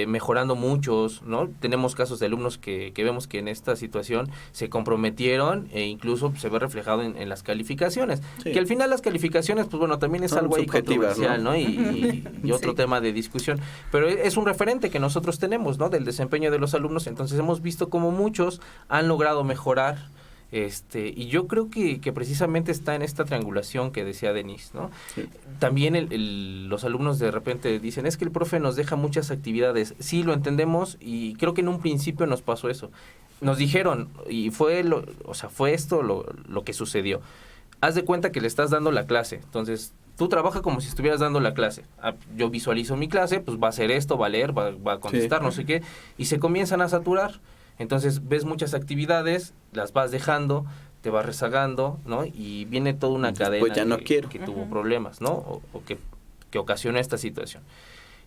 mejorando muchos, ¿no? Tenemos casos de alumnos que vemos que en esta situación se comprometieron e incluso se ve reflejado en las calificaciones. Sí. Que al final las calificaciones, pues bueno, también es algo ahí controversial, ¿no? Y otro tema de discusión. Pero es un referente que nosotros tenemos, ¿no? Del desempeño de los alumnos. Entonces hemos visto cómo muchos han logrado mejorar. Y yo creo que precisamente está en esta triangulación que decía Denise, ¿no? Sí. También los alumnos de repente dicen, es que el profe nos deja muchas actividades. Sí, lo entendemos y creo que en un principio nos pasó eso. Nos dijeron, y fue esto lo que sucedió. Haz de cuenta que le estás dando la clase, entonces tú trabajas como si estuvieras dando la clase. Yo visualizo mi clase, pues va a hacer esto, va a leer, va a contestar, no sé qué, y se comienzan a saturar. Entonces ves muchas actividades, las vas dejando, te vas rezagando, ¿no? Y viene toda una cadena ya no quiero. que tuvo problemas, ¿no? O que ocasionó esta situación.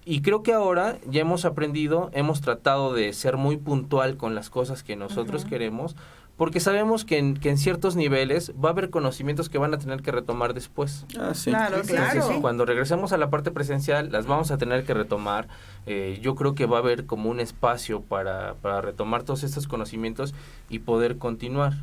Y creo que ahora ya hemos aprendido, hemos tratado de ser muy puntual con las cosas que nosotros queremos, porque sabemos que en ciertos niveles va a haber conocimientos que van a tener que retomar después. Ah, sí. Claro, claro. Entonces, cuando regresemos a la parte presencial, las vamos a tener que retomar. Yo creo que va a haber como un espacio para retomar todos estos conocimientos y poder continuar.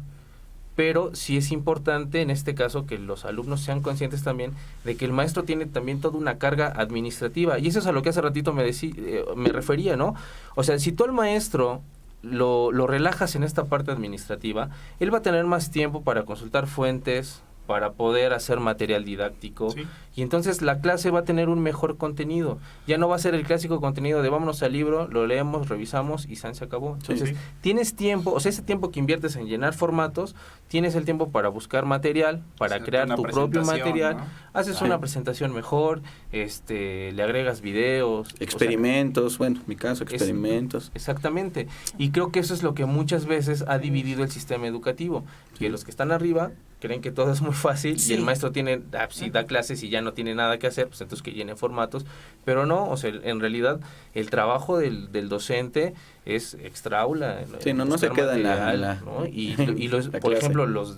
Pero sí es importante en este caso que los alumnos sean conscientes también de que el maestro tiene también toda una carga administrativa. Y eso es a lo que hace ratito me refería, ¿no? O sea, si tú al maestro lo relajas en esta parte administrativa, él va a tener más tiempo para consultar fuentes, para poder hacer material didáctico, Sí. y entonces la clase va a tener un mejor contenido. Ya no va a ser el clásico contenido de vámonos al libro, lo leemos, revisamos y se acabó. Entonces, Sí. tienes tiempo, o sea, ese tiempo que inviertes en llenar formatos, tienes el tiempo para buscar material, para Hacerte crear una tu propio presentación, material, ¿no? haces Sí. una presentación mejor, le agregas videos. Experimentos, bueno, en mi caso, experimentos. Exactamente. Y creo que eso es lo que muchas veces ha dividido el sistema educativo. Que los que están arriba creen que todo es muy fácil Sí. y el maestro tiene, si da clases y ya no tiene nada que hacer, pues entonces que llene formatos. Pero no, o sea, en realidad el trabajo del docente es extra aula. Sí, no se buscar queda en material, la ¿no? Y los, la por clase. ejemplo, los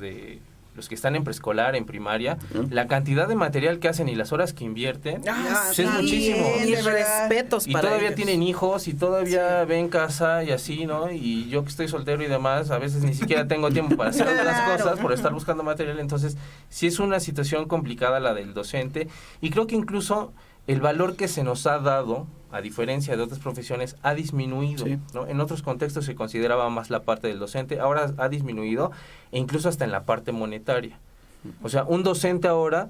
que están en preescolar, en primaria, la cantidad de material que hacen y las horas que invierten, pues es muchísimo. Mis de verdad. respetos Y para todavía ellos. tienen hijos y todavía ven casa y así, ¿no? Y yo que estoy soltero y demás, a veces ni siquiera tengo tiempo para hacer otras Claro. cosas por estar buscando material. Entonces, sí es una situación complicada la del docente. Y creo que incluso el valor que se nos ha dado, a diferencia de otras profesiones, ha disminuido, Sí. ¿no? En otros contextos se consideraba más la parte del docente, ahora ha disminuido, e incluso hasta en la parte monetaria. O sea, un docente ahora,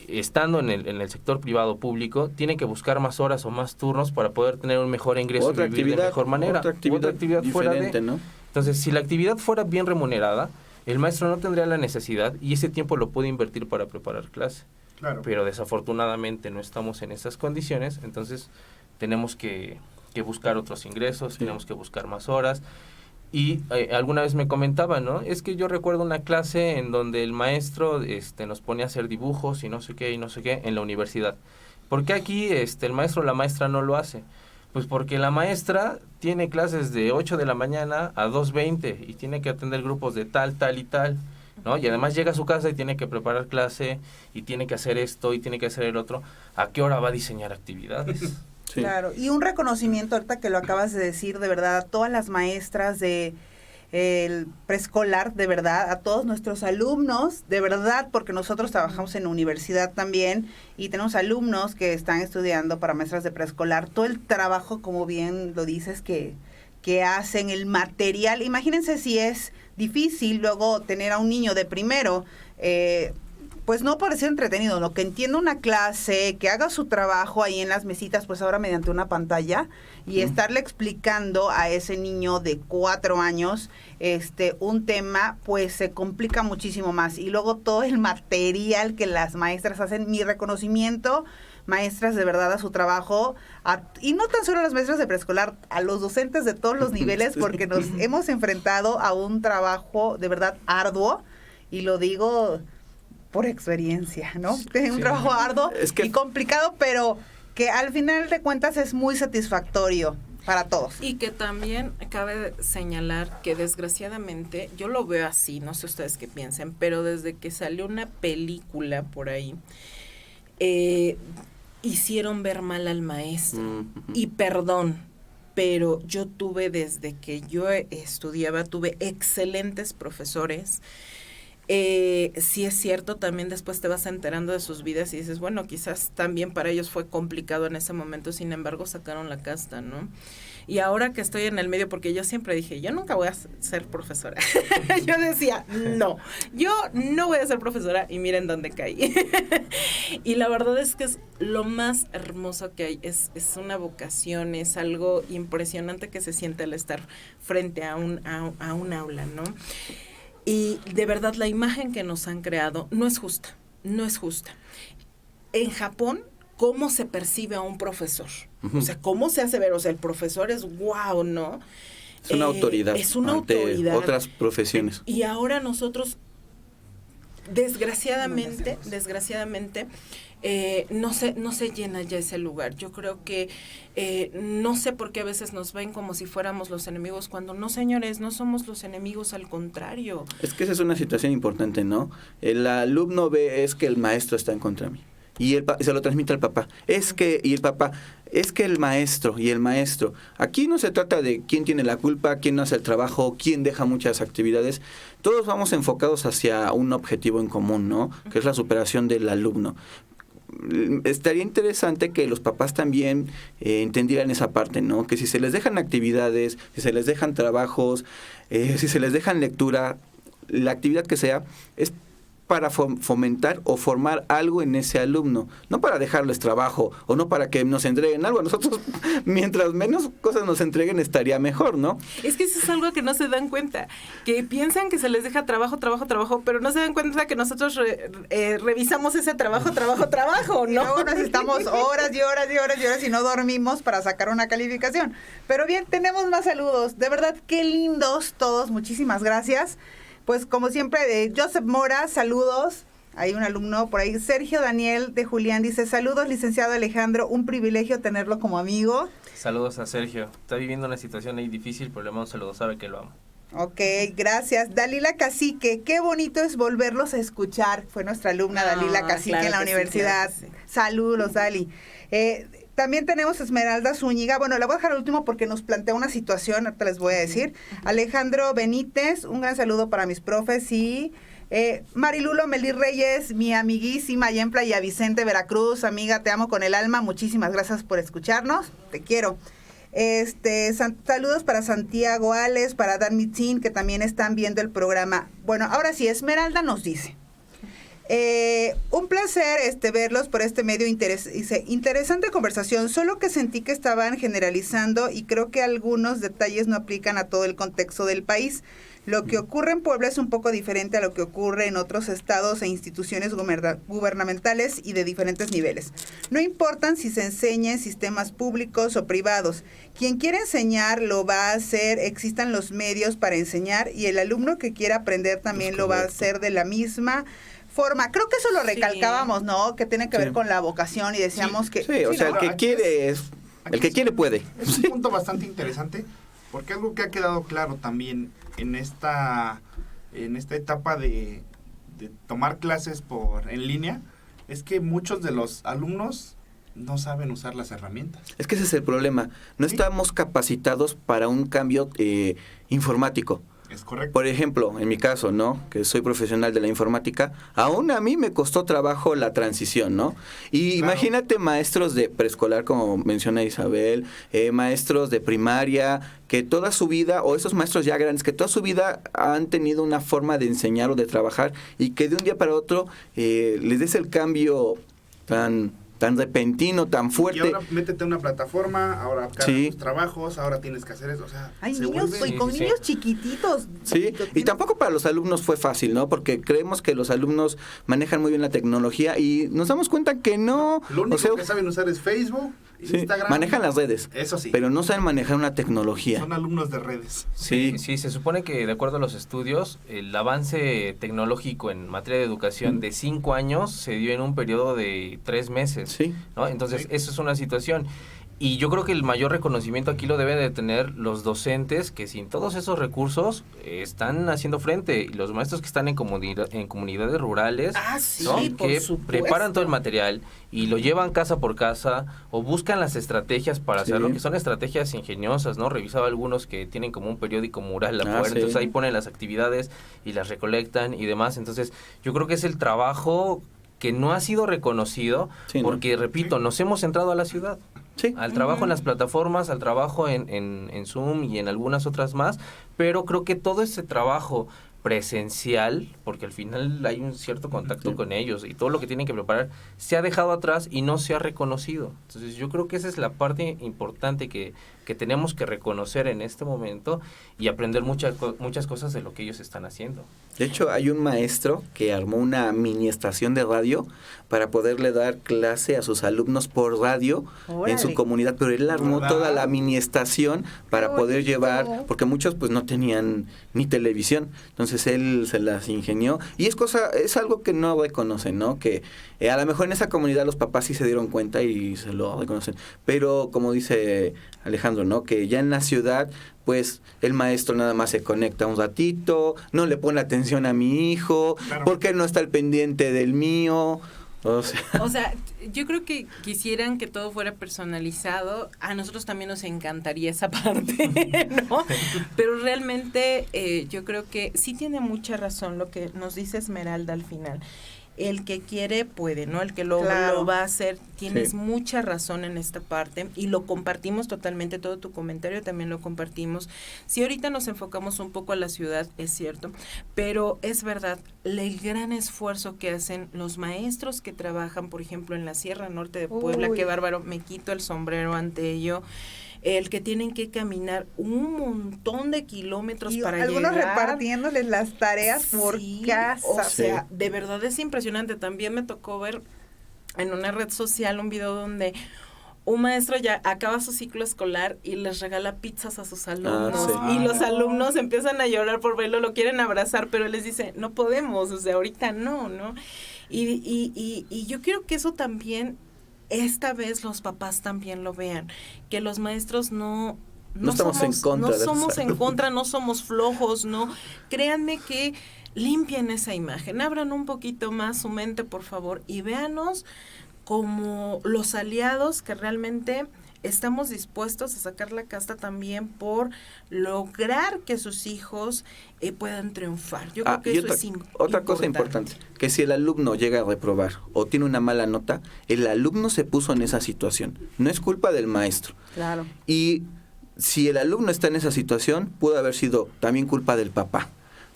estando en el sector privado público, tiene que buscar más horas o más turnos para poder tener un mejor ingreso y vivir de mejor manera. otra actividad fuera de. diferente, ¿no? Entonces, si la actividad fuera bien remunerada, el maestro no tendría la necesidad y ese tiempo lo puede invertir para preparar clase. Claro. Pero desafortunadamente no estamos en esas condiciones, entonces tenemos que buscar otros ingresos, Sí. tenemos que buscar más horas. Y alguna vez me comentaba, ¿no? Es que yo recuerdo una clase en donde el maestro nos ponía a hacer dibujos y no sé qué en la universidad. ¿Por qué aquí el maestro o la maestra no lo hace? Pues porque la maestra tiene clases de 8 de la mañana a 2:20 y tiene que atender grupos de tal y tal, ¿no? Y además llega a su casa y tiene que preparar clase y tiene que hacer esto y tiene que hacer el otro. ¿A qué hora va a diseñar actividades? Sí. Claro, y un reconocimiento ahorita que lo acabas de decir, de verdad, a todas las maestras de el preescolar, de verdad, a todos nuestros alumnos, de verdad, porque nosotros trabajamos en la universidad también y tenemos alumnos que están estudiando para maestras de preescolar, todo el trabajo, como bien lo dices, que hacen, el material, imagínense si es difícil luego tener a un niño de primero, pues no parecer entretenido, ¿no? Que entienda una clase, que haga su trabajo ahí en las mesitas, pues ahora mediante una pantalla, y estarle explicando a ese niño de 4 años un tema, pues se complica muchísimo más. Y luego todo el material que las maestras hacen, mi reconocimiento, maestras de verdad a su trabajo, y no tan solo a las maestras de preescolar, a los docentes de todos los niveles, porque nos hemos enfrentado a un trabajo de verdad arduo, y lo digo por experiencia, ¿no? Es un trabajo arduo y complicado, pero que al final de cuentas es muy satisfactorio para todos. Y que también cabe señalar que desgraciadamente, yo lo veo así, no sé ustedes qué piensen, pero desde que salió una película por ahí, hicieron ver mal al maestro. Y perdón, pero yo tuve, desde que yo estudiaba, tuve excelentes profesores. Sí es cierto, también después te vas enterando de sus vidas y dices, bueno, quizás también para ellos fue complicado en ese momento, sin embargo sacaron la casta, ¿no? Y ahora que estoy en el medio, porque yo siempre dije, yo nunca voy a ser profesora. Yo decía, no, yo no voy a ser profesora, y miren dónde caí. Y la verdad es que es lo más hermoso que hay, es una vocación, es algo impresionante que se siente al estar frente a un aula, ¿no? Y de verdad la imagen que nos han creado no es justa, no es justa. En Japón, ¿cómo se percibe a un profesor? O sea, ¿cómo se hace ver? O sea, el profesor es guau, ¿no? Es una autoridad es una ante autoridad. otras profesiones. Y ahora nosotros, desgraciadamente, no se llena ya ese lugar. Yo creo que no sé por qué a veces nos ven como si fuéramos los enemigos, cuando no, señores, no somos los enemigos, al contrario. Es que esa es una situación importante, ¿no? El alumno ve es que el maestro está en contra de mí. Y se lo transmite al papá. Y el papá, es que el maestro. Aquí no se trata de quién tiene la culpa, quién no hace el trabajo, quién deja muchas actividades. Todos vamos enfocados hacia un objetivo en común, ¿no? Que es la superación del alumno. Estaría interesante que los papás también entendieran esa parte, ¿no? Que si se les dejan actividades, si se les dejan trabajos, si se les dejan lectura, la actividad que sea, es para fomentar o formar algo en ese alumno, no para dejarles trabajo o no para que nos entreguen algo. A nosotros, mientras menos cosas nos entreguen, estaría mejor, ¿no? Es que eso es algo que no se dan cuenta, que piensan que se les deja trabajo, pero no se dan cuenta que nosotros revisamos ese trabajo, ¿no? Y luego necesitamos horas y no dormimos para sacar una calificación. Pero bien, tenemos más saludos. De verdad, qué lindos todos. Muchísimas gracias. Pues como siempre, Joseph Mora, saludos. Hay un alumno por ahí. Sergio Daniel de Julián dice, saludos, licenciado Alejandro, un privilegio tenerlo como amigo. Saludos a Sergio. Está viviendo una situación ahí difícil, pero le mando saludos, sabe que lo amo. Ok, gracias. Dalila Cacique, qué bonito es volverlos a escuchar. Fue nuestra alumna Dalila Cacique, claro, en la universidad. Sí, claro, sí. Saludos, Dali. También tenemos Esmeralda Zúñiga. Bueno, la voy a dejar al último porque nos plantea una situación, ahorita les voy a decir. Alejandro Benítez, un gran saludo para mis profes y Marilulo Melí Reyes, mi amiguísima allá en Playa Vicente, Veracruz. Amiga, te amo con el alma. Muchísimas gracias por escucharnos. Te quiero. Saludos para Santiago Ales, para Dan Mitzin, que también están viendo el programa. Bueno, ahora sí, Esmeralda nos dice. Un placer verlos por este medio. Dice, interesante conversación, solo que sentí que estaban generalizando y creo que algunos detalles no aplican a todo el contexto del país. Lo que ocurre en Puebla es un poco diferente a lo que ocurre en otros estados e instituciones gubernamentales y de diferentes niveles. No importan si se enseña en sistemas públicos o privados. Quien quiere enseñar lo va a hacer, existan los medios para enseñar y el alumno que quiera aprender también lo va a hacer de la misma forma. Creo que eso lo recalcábamos, ¿no? Que tiene que ver con la vocación y decíamos que... Sí, o sea, el que quiere el que quiere puede. Es un punto bastante interesante, porque algo que ha quedado claro también en esta etapa de tomar clases en línea, es que muchos de los alumnos no saben usar las herramientas. Es que ese es el problema. No estamos capacitados para un cambio informático. Es correcto. Por ejemplo, en mi caso, ¿no? Que soy profesional de la informática, aún a mí me costó trabajo la transición, ¿no? Y claro, imagínate maestros de preescolar, como menciona Isabel, maestros de primaria, que toda su vida, o esos maestros ya grandes, que toda su vida han tenido una forma de enseñar o de trabajar, y que de un día para otro les des el cambio tan repentino, tan fuerte. Y ahora métete a una plataforma, ahora cargas tus trabajos, ahora tienes que hacer eso. O sea, hay niños, niños chiquititos. Sí, y tampoco para los alumnos fue fácil, ¿no? Porque creemos que los alumnos manejan muy bien la tecnología y nos damos cuenta que no. Lo único que saben usar es Facebook, Instagram. Manejan las redes. Eso sí. Pero no saben manejar una tecnología. Son alumnos de redes. Sí, se supone que de acuerdo a los estudios, el avance tecnológico en materia de educación de 5 años se dio en un periodo de 3 meses. Sí. ¿No? Entonces, eso es una situación. Y yo creo que el mayor reconocimiento aquí lo deben de tener los docentes que sin todos esos recursos están haciendo frente. Y los maestros que están en comunidades rurales, ¿no? Que preparan todo el material y lo llevan casa por casa o buscan las estrategias para hacerlo, que son estrategias ingeniosas, ¿no? Revisaba algunos que tienen como un periódico mural afuera, entonces ahí ponen las actividades y las recolectan y demás. Entonces, yo creo que es el trabajo que no ha sido reconocido porque, repito, nos hemos centrado a la ciudad. Sí. Al trabajo en las plataformas, al trabajo en Zoom y en algunas otras más, pero creo que todo ese trabajo presencial, porque al final hay un cierto contacto con ellos y todo lo que tienen que preparar, se ha dejado atrás y no se ha reconocido. Entonces yo creo que esa es la parte importante que tenemos que reconocer en este momento y aprender muchas cosas de lo que ellos están haciendo. De hecho, hay un maestro que armó una mini estación de radio para poderle dar clase a sus alumnos por radio Órale. en su comunidad, pero él armó ¿Verdad? toda la mini estación para poder llevar, porque muchos pues no tenían ni televisión, entonces él se las ingenió y es algo que no reconocen, ¿no? Que a lo mejor en esa comunidad los papás sí se dieron cuenta y se lo reconocen, pero como dice Alejandro, ¿no? Que ya en la ciudad pues el maestro nada más se conecta un ratito, no le pone atención a mi hijo, Claro. porque no está al pendiente del mío. O sea, Yo creo que quisieran que todo fuera personalizado. A nosotros también nos encantaría esa parte, ¿no? Pero realmente yo creo que sí tiene mucha razón lo que nos dice Esmeralda al final. El que quiere puede, ¿no? El que lo va a hacer. Tienes Sí. mucha razón en esta parte y lo compartimos totalmente. Todo tu comentario también lo compartimos. Si ahorita nos enfocamos un poco a la ciudad, es cierto, pero es verdad, el gran esfuerzo que hacen los maestros que trabajan, por ejemplo, en la Sierra Norte de Puebla, Uy. qué bárbaro, me quito el sombrero ante ello. El que tienen que caminar un montón de kilómetros Y para algunos llegar. repartiéndoles las tareas por Sí, casa. O sea, de verdad es impresionante. También me tocó ver en una red social un video donde un maestro ya acaba su ciclo escolar y les regala pizzas a sus alumnos. sí. Y los alumnos empiezan a llorar por verlo, lo quieren abrazar, pero él les dice, no podemos, o sea, ahorita no, ¿no? Y yo quiero que eso también, esta vez los papás también lo vean, que los maestros no estamos en contra no de somos eso. en contra, no somos flojos, no. Créanme que limpien esa imagen, abran un poquito más su mente, por favor, y véanos como los aliados que realmente estamos dispuestos a sacar la casta también por lograr que sus hijos puedan triunfar. Yo creo que y eso es otra cosa importante, que si el alumno llega a reprobar o tiene una mala nota, el alumno se puso en esa situación. No es culpa del maestro. Claro. Y si el alumno está en esa situación, pudo haber sido también culpa del papá.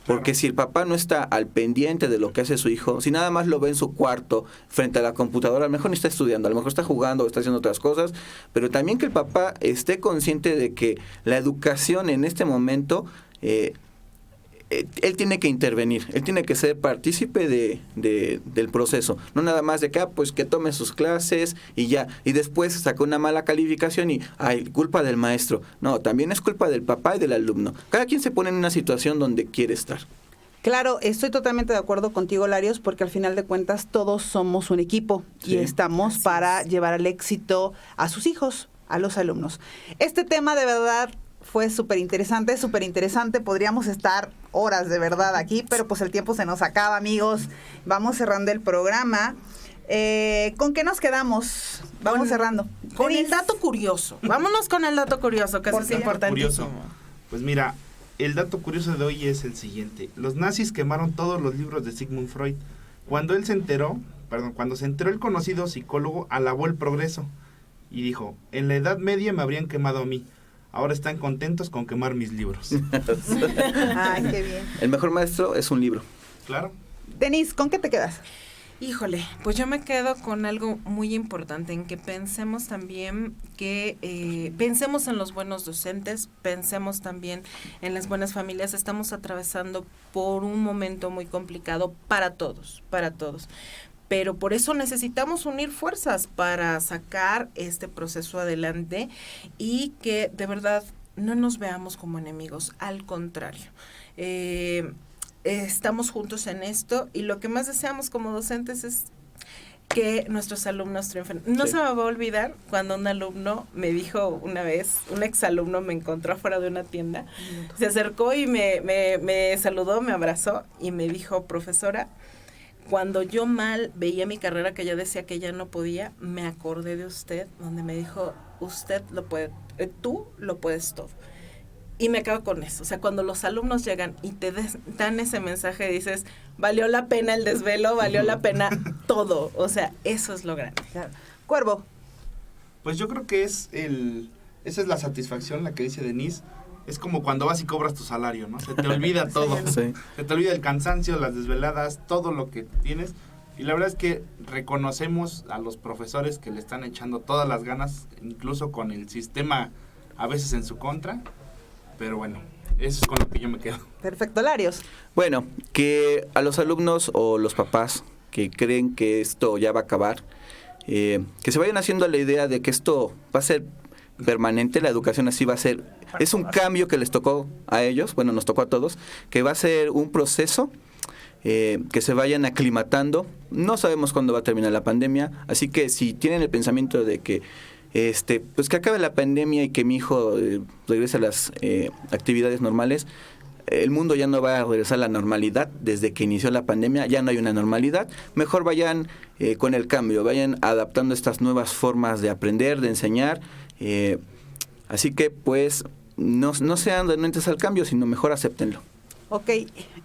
Porque Claro. si el papá no está al pendiente de lo que hace su hijo, si nada más lo ve en su cuarto frente a la computadora, a lo mejor ni está estudiando, a lo mejor está jugando o está haciendo otras cosas, pero también que el papá esté consciente de que la educación en este momento, él tiene que intervenir, él tiene que ser partícipe del proceso, no nada más de que, pues que tome sus clases y ya, y después saca una mala calificación y, culpa del maestro. No, también es culpa del papá y del alumno. Cada quien se pone en una situación donde quiere estar. Claro, estoy totalmente de acuerdo contigo, Larios, porque al final de cuentas todos somos un equipo Sí. y estamos Así para es. llevar al éxito a sus hijos, a los alumnos. Este tema de verdad fue súper interesante, podríamos estar horas de verdad aquí, pero pues el tiempo se nos acaba, amigos. Vamos cerrando el programa. ¿Con qué nos quedamos? Vamos cerrando. Con el Denise. dato curioso. Vámonos con el dato curioso, que eso ¿Por es qué? importantísimo. Curioso. Pues mira, el dato curioso de hoy es el siguiente. Los nazis quemaron todos los libros de Sigmund Freud. Cuando se enteró el conocido psicólogo, alabó el progreso y dijo, en la Edad Media me habrían quemado a mí. Ahora están contentos con quemar mis libros. Ay, qué bien. El mejor maestro es un libro. Claro. Denise, ¿con qué te quedas? Híjole, pues yo me quedo con algo muy importante, en que pensemos también que pensemos en los buenos docentes, pensemos también en las buenas familias. Estamos atravesando por un momento muy complicado para todos. Pero por eso necesitamos unir fuerzas para sacar este proceso adelante y que de verdad no nos veamos como enemigos, al contrario. Estamos juntos en esto y lo que más deseamos como docentes es que nuestros alumnos triunfen. No Sí. se me va a olvidar cuando un alumno me dijo una vez, un exalumno me encontró afuera de una tienda, se acercó y me saludó, me abrazó y me dijo, profesora, cuando yo mal veía mi carrera, que yo decía que ya no podía, me acordé de usted, donde me dijo, usted lo puede, tú lo puedes todo. Y me quedo con eso. O sea, cuando los alumnos llegan y te dan ese mensaje, dices, valió la pena el desvelo, valió la pena todo. O sea, eso es lo grande. Cuervo. Pues yo creo que esa es la satisfacción, la que dice Denise. Es como cuando vas y cobras tu salario, ¿no? Se te olvida todo. Sí. Se te olvida el cansancio, las desveladas, todo lo que tienes. Y la verdad es que reconocemos a los profesores que le están echando todas las ganas, incluso con el sistema a veces en su contra. Pero bueno, Eso es con lo que yo me quedo. Perfecto, Larios. Bueno, que a los alumnos o los papás que creen que esto ya va a acabar, que se vayan haciendo la idea de que esto va a ser permanente, la educación así va a ser, es un cambio que les tocó a ellos, bueno, nos tocó a todos, que va a ser un proceso, que se vayan aclimatando. No sabemos cuándo va a terminar la pandemia, así que si tienen el pensamiento de que pues que acabe la pandemia y que mi hijo regrese a las actividades normales, el mundo ya no va a regresar a la normalidad. Desde que inició la pandemia ya no hay una normalidad. Mejor vayan con el cambio, vayan adaptando estas nuevas formas de aprender, de enseñar. Así que pues no sean renuentes al cambio, sino mejor acéptenlo. Ok,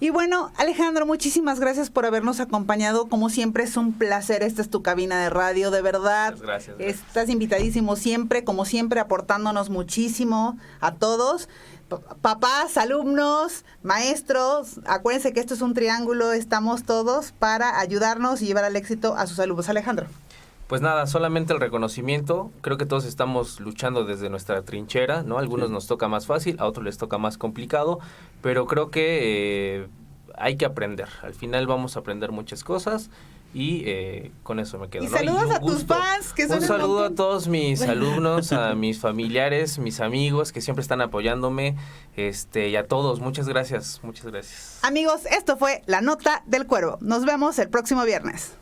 y bueno, Alejandro, muchísimas gracias por habernos acompañado. Como siempre es un placer, esta es tu cabina de radio, de verdad. Muchas gracias. Estás invitadísimo siempre, como siempre, aportándonos muchísimo a todos. Papás, alumnos, maestros, acuérdense que esto es un triángulo, estamos todos para ayudarnos y llevar al éxito a sus alumnos. Alejandro. Pues nada, solamente el reconocimiento. Creo que todos estamos luchando desde nuestra trinchera, ¿no? A algunos nos toca más fácil, a otros les toca más complicado, pero creo que hay que aprender. Al final vamos a aprender muchas cosas y con eso me quedo. Y ¿no? saludos a tus fans, que son un saludo a todos mis alumnos, a mis familiares, mis amigos que siempre están apoyándome, y a todos. Muchas gracias, muchas gracias. Amigos, esto fue La Nota del Cuervo. Nos vemos el próximo viernes.